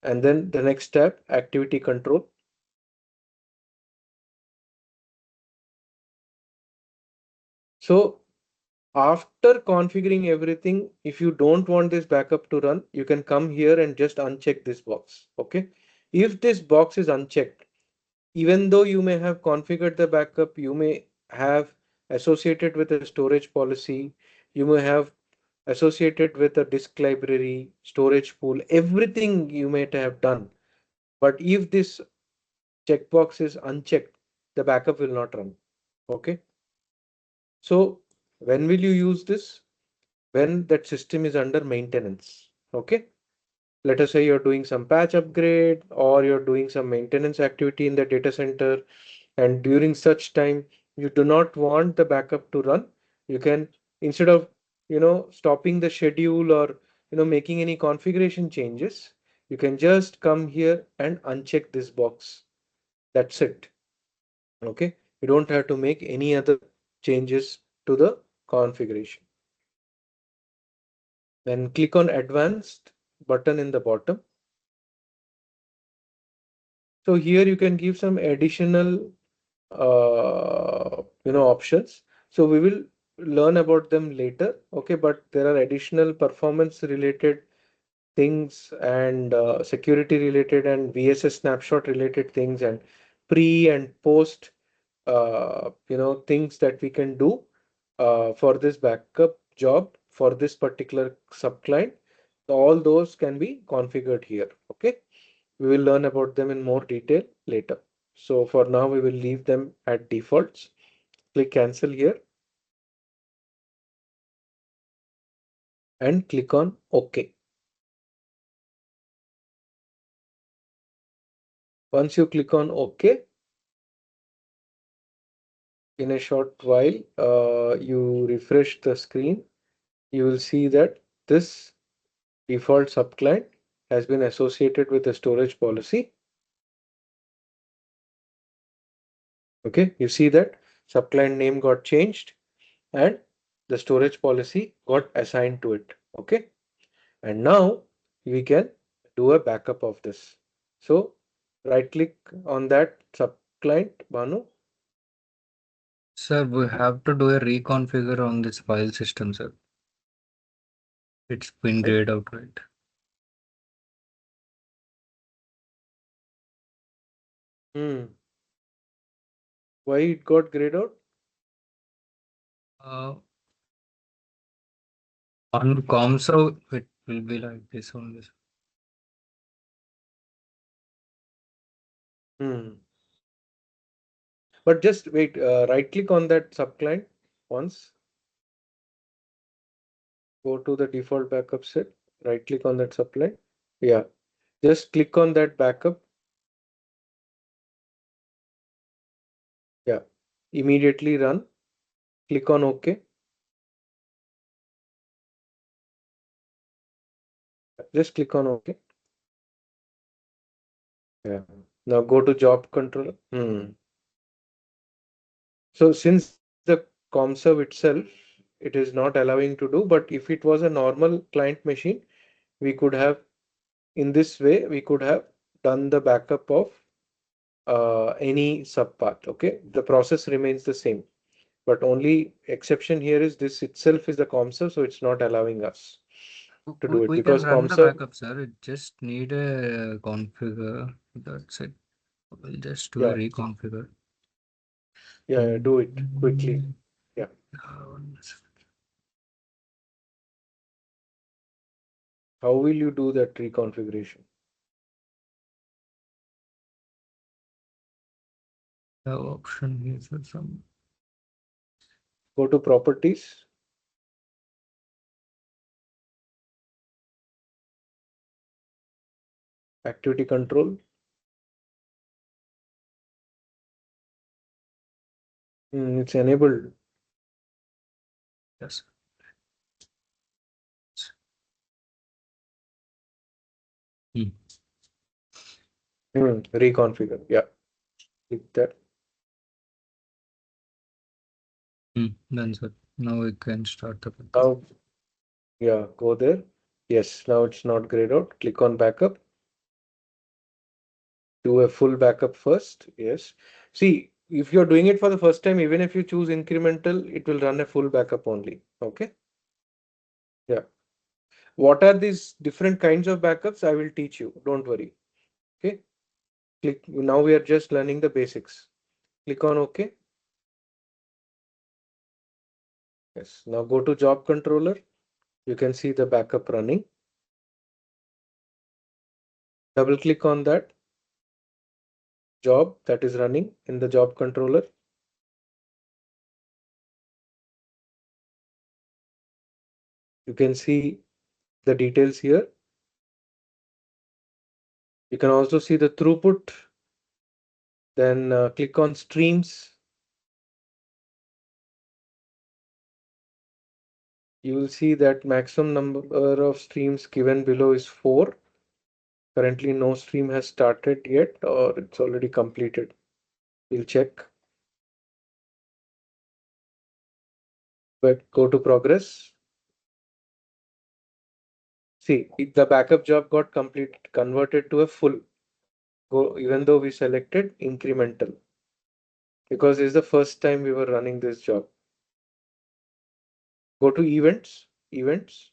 And then the next tab, activity control. So after configuring everything, if you don't want this backup to run, you can come here and just uncheck this box. Okay. If this box is unchecked, even though you may have configured the backup, you may have associated with a storage policy, you may have associated with a disk library, storage pool, everything you may have done. But if this checkbox is unchecked, the backup will not run. Okay. So when will you use this? When that system is under maintenance. Okay. Let us say you're doing some patch upgrade or you're doing some maintenance activity in the data center, and during such time you do not want the backup to run, you can, instead of stopping the schedule or making any configuration changes, you can just come here and uncheck this box. That's it. Okay, you don't have to make any other changes to the configuration. Then click on advanced button in the bottom. So here you can give some additional options. So we will learn about them later. Okay, but there are additional performance related things and security related and VSS snapshot related things and pre and post things that we can do for this backup job for this particular subclient. All those can be configured here. Okay, we will learn about them in more detail later. So for now, we will leave them at defaults. Click cancel here and click on OK. Once you click on OK, in a short while, you refresh the screen, you will see that this default subclient has been associated with the storage policy. Okay, you see that subclient name got changed and the storage policy got assigned to it. Okay, and now we can do a backup of this. So right click on that subclient, Banu. Sir, we have to do a reconfigure on this file system, sir. It's been grayed out, right? Why it got grayed out? Uh, on Commvault, it will be like this only. But just wait, right click on that subclient once. Go to the default backup set, right click on that subclient. Yeah, just click on that backup. Yeah, immediately run. Click on OK. Just click on OK. Yeah. Now go to job controller. So since the ComServe itself, it is not allowing to do, but if it was a normal client machine, we could have, in this way, we could have done the backup of any subpath. Okay. The process remains the same, but only exception here is this itself is the ComServe, so it's not allowing us to do it We can because run the ComServe, backup, sir. It just need a configure. That's it. We'll just do a yeah, reconfigure. yeah, do it quickly. Yeah. One second. How will you do that reconfiguration? The option here for some. Go to properties, activity control. It's enabled. Yes. Hmm. Reconfigure. Yeah. Click that. Done, sir. Now we can start the backup. Now, yeah, go there. Yes, now it's not grayed out. Click on backup. Do a full backup first. Yes. See, if you're doing it for the first time, even if you choose incremental, it will run a full backup only. Okay. Yeah. What are these different kinds of backups? I will teach you. Don't worry. Okay. Click. Now we are just learning the basics. Click on OK. Yes. Now go to job controller. You can see the backup running. Double click on that job that is running in the job controller. You can see the details here. You can also see the throughput. Then click on streams. You will see that maximum number of streams given below is 4. Currently, no stream has started yet, or it's already completed. We'll check. But go to progress. See, the backup job got converted to a full. Go, even though we selected incremental, because it's the first time we were running this job. Go to events. Events.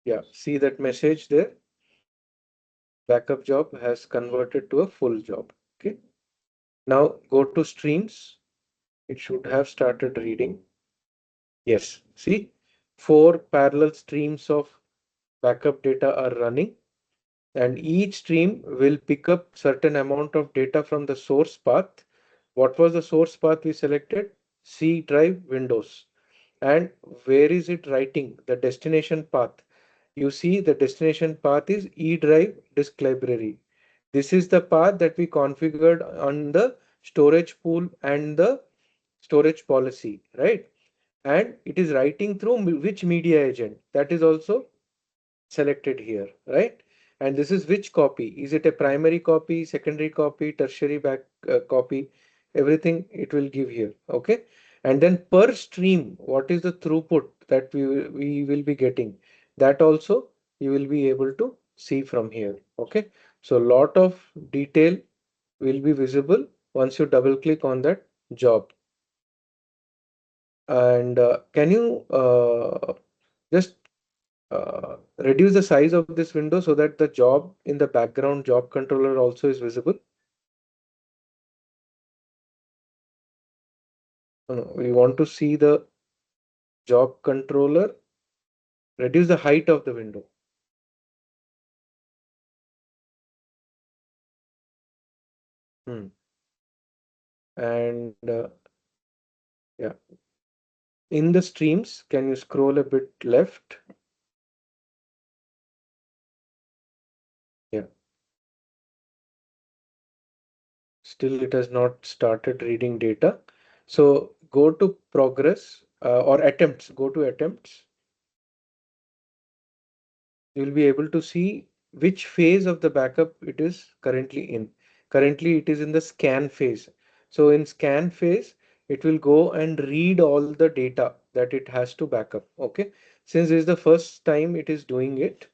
Yeah, see that message there. Backup job has converted to a full job. Okay. Now go to streams. It should have started reading. Yes. See, 4 parallel streams of backup data are running, and each stream will pick up certain amount of data from the source path. What was the source path we selected? C drive Windows. And where is it writing? The destination path. You see the destination path is E drive disk library. This is the path that we configured on the storage pool and the storage policy, right? And it is writing through which media agent, that is also selected here, right? And this is which copy? Is it a primary copy, secondary copy, tertiary back copy? Everything it will give here, okay? And then per stream, what is the throughput that we will be getting? That also you will be able to see from here, okay? So a lot of detail will be visible once you double click on that job. And can you just reduce the size of this window so that the job in the background job controller also is visible? No, we want to see the job controller. Reduce the height of the window. And yeah, in the streams, can you scroll a bit left? Yeah, still it has not started reading data. So go to progress or attempts. Go to attempts. You will be able to see which phase of the backup it is currently in. Currently, it is in the scan phase. So in scan phase, it will go and read all the data that it has to backup. Okay. Since this is the first time it is doing it,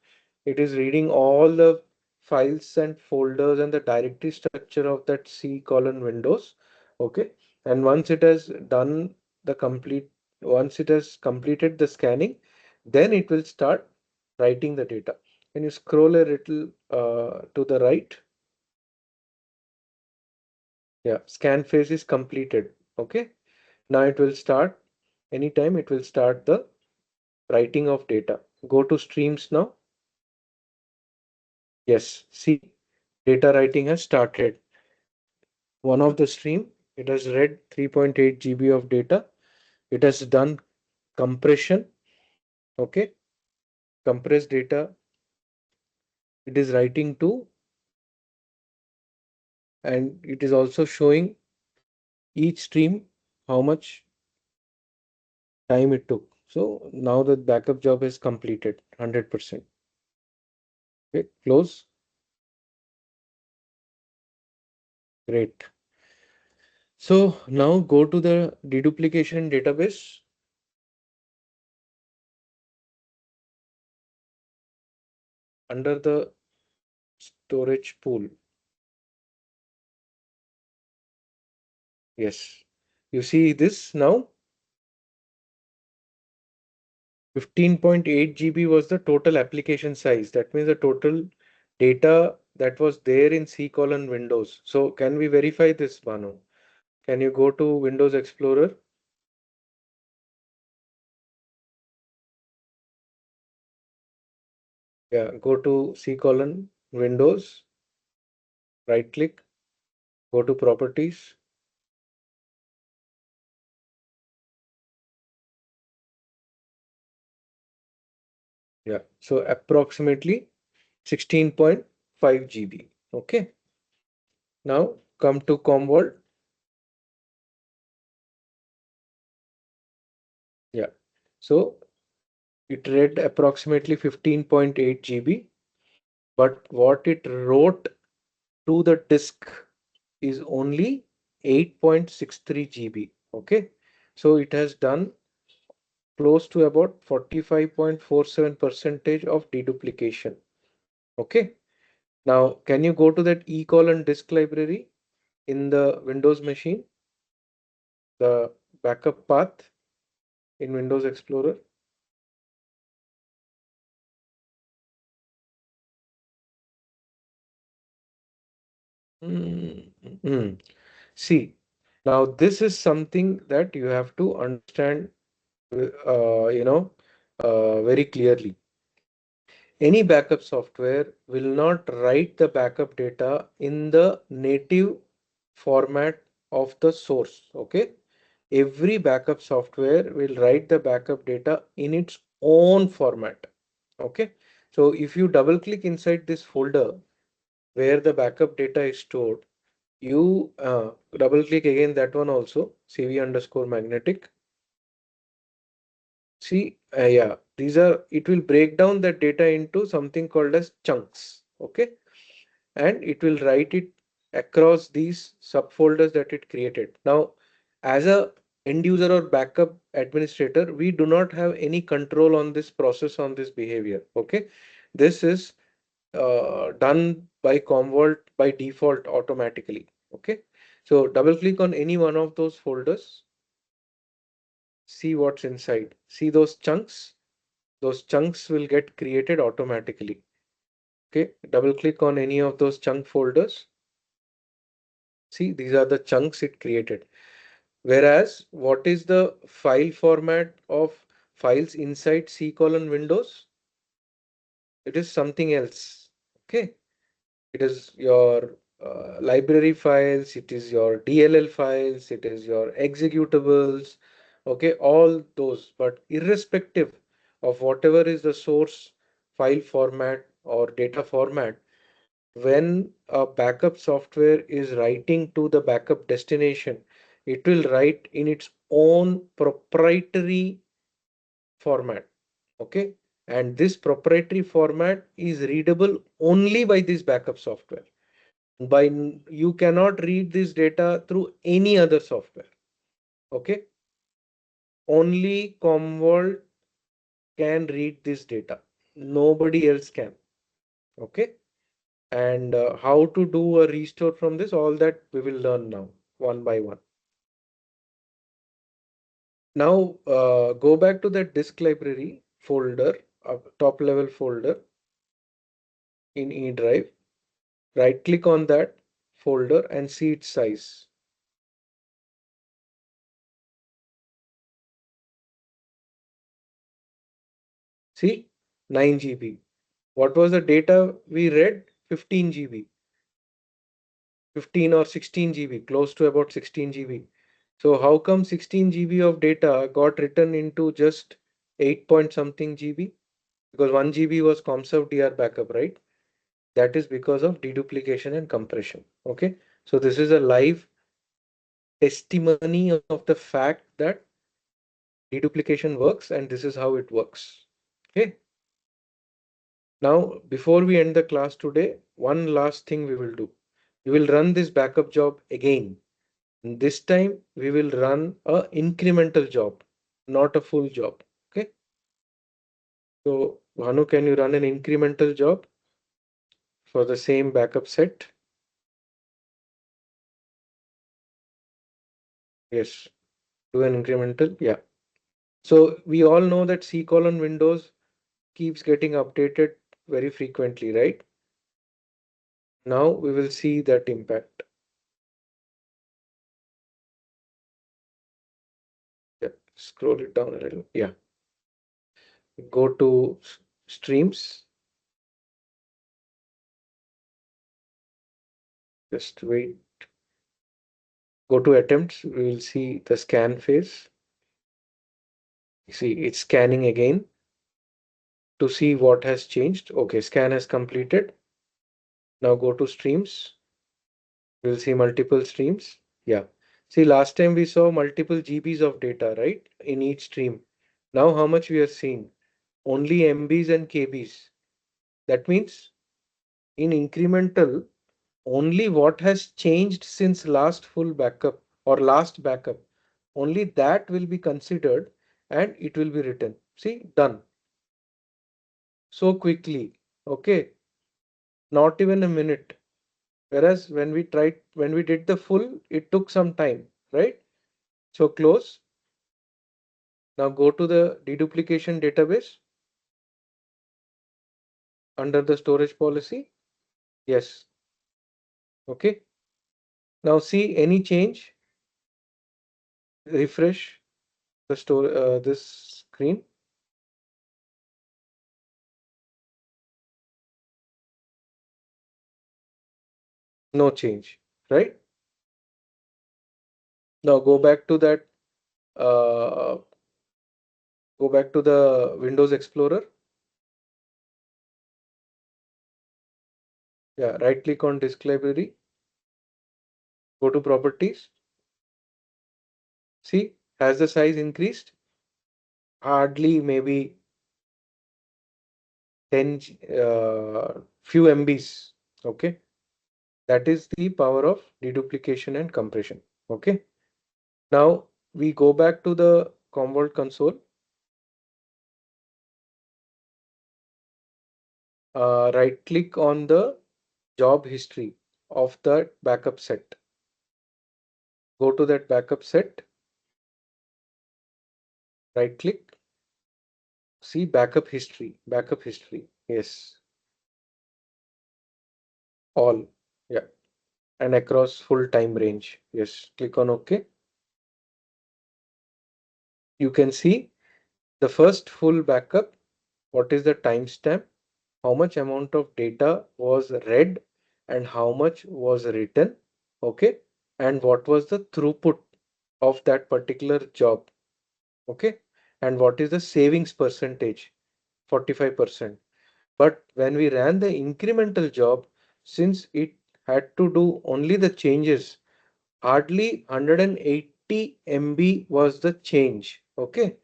it is reading all the files and folders and the directory structure of that C colon Windows. Okay. And once it has done the complete, once it has completed the scanning, then it will start writing the data. Can you scroll a little to the right? Yeah, scan phase is completed. Okay. Now it will start, anytime it will start the writing of data. Go to streams now. Yes, see, data writing has started. One of the stream, it has read 3.8 GB of data. It has done compression. Okay. Compressed data. It is writing to, and it is also showing each stream how much time it took. So now the backup job is completed 100%. Okay, close. Great. So now go to the deduplication database. Under the storage pool. Yes. You see this now? 15.8 GB was the total application size. That means the total data that was there in C colon Windows. So can we verify this, Banu? Can you go to Windows Explorer? Yeah, go to C colon Windows, right click, go to properties. Yeah, so approximately 16.5 GB. Okay. Now come to Commvault. Yeah. So it read approximately 15.8 GB, but what it wrote to the disk is only 8.63 GB. Okay. So it has done close to about 45.47 percentage of deduplication. Okay. Now, can you go to that E colon disk library in the Windows machine, the backup path in Windows Explorer? Mm. See, now this is something that you have to understand, you know, very clearly. Any backup software will not write the backup data in the native format of the source. Okay. Every backup software will write the backup data in its own format. Okay. So if you double click inside this folder where the backup data is stored, you double click again that one also, CV underscore magnetic. See, yeah, these are, it will break down that data into something called as chunks. Okay. And it will write it across these subfolders that it created. Now, as a end user or backup administrator, we do not have any control on this process, on this behavior. Okay. This is done by Commvault by default automatically. Okay. So double click on any one of those folders, see what's inside, see those chunks will get created automatically. Okay, double click on any of those chunk folders, see these are the chunks it created. Whereas what is the file format of files inside C colon Windows? It is something else. Okay, it is your library files, it is your DLL files, it is your executables. Okay, all those, but irrespective of whatever is the source file format or data format, when a backup software is writing to the backup destination, it will write in its own proprietary format. Okay. And this proprietary format is readable only by this backup software. You cannot read this data through any other software. Okay. Only Commvault can read this data. Nobody else can. Okay. And how to do a restore from this, all that we will learn now, one by one. Now go back to that disk library folder, top level folder in E drive. Right click on that folder and see its size. See, 9 GB. What was the data we read? 15 GB. 15 or 16 GB, close to about 16 GB. So how come 16 GB of data got written into just 8 point something GB? Because 1 GB was Commvault DR backup, right? That is because of deduplication and compression. Okay. So this is a live testimony of the fact that deduplication works and this is how it works. Okay. Now, before we end the class today, one last thing we will do. We will run this backup job again. And this time we will run a incremental job, not a full job. Okay. So, Bhanu, can you run an incremental job for the same backup set? Yes. Do an incremental. Yeah. So we all know that C colon Windows keeps getting updated very frequently, right? Now we will see that impact. Yeah, scroll it down a little. Yeah. Go to streams. Just wait. Go to attempts. We will see the scan phase. See, it's scanning again to see what has changed. Okay, scan has completed. Now go to streams. We'll see multiple streams. Yeah. See, last time we saw multiple GBs of data, right? In each stream. Now how much we are seeing? Only MBs and KBs. That means in incremental, only what has changed since last full backup or last backup, only that will be considered and it will be written. See, done. So quickly. Okay. Not even a minute. Whereas when we did the full, it took some time, right? So close. Now go to the deduplication database under the storage policy. Yes. Okay. Now see any change. Refresh the store this screen. No change, right? Now uh, go back to the Windows Explorer. Yeah, right click on disk library. Go to properties. See, has the size increased? Hardly, maybe 10 few MBs. Okay. That is the power of deduplication and compression. Okay. Now we go back to the Commvault console. Right click on the job history of the backup set. Go to that backup set. Right click. See backup history. Backup history. Yes. All. Yeah. And across full time range. Yes. Click on OK. You can see the first full backup. What is the timestamp? How much amount of data was read and how much was written. Okay. And what was the throughput of that particular job. Okay. And what is the savings percentage? 45%. But when we ran the incremental job, since it had to do only the changes, hardly 180 MB was the change. Okay.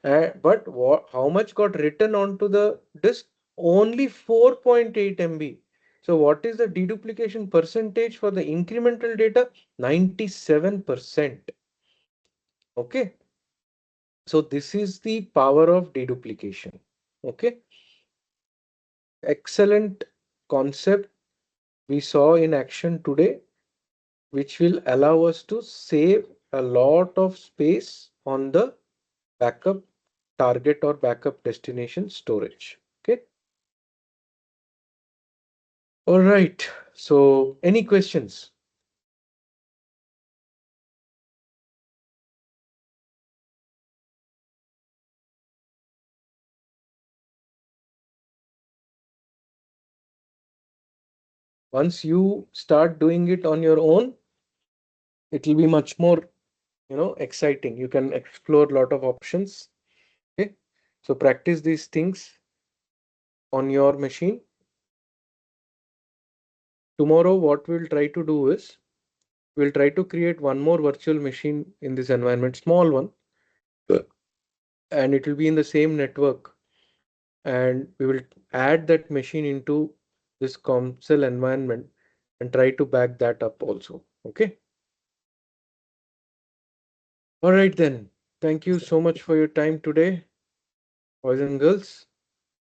But how much got written onto the disk? Only 4.8 MB. So what is the deduplication percentage for the incremental data? 97%. Okay. So this is the power of deduplication. Okay. Excellent concept we saw in action today, which will allow us to save a lot of space on the backup target or backup destination storage. Okay. All right. So any questions? Once you start doing it on your own, it will be much more, exciting. You can explore a lot of options. Okay. So practice these things on your machine. Tomorrow, what we'll try to do is we'll try to create one more virtual machine in this environment, small one, and it will be in the same network. And we will add that machine into this Comcell environment and try to back that up also. Okay. All right then. Thank you so much for your time today, boys and girls.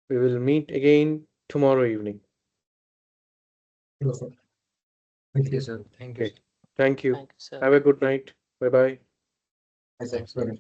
We will meet again tomorrow evening. Hello, sir. Thank Yes, you. sir. Thank you. Okay. Thank you. Thank you, sir. Have a good night. Bye bye. Thanks, sir.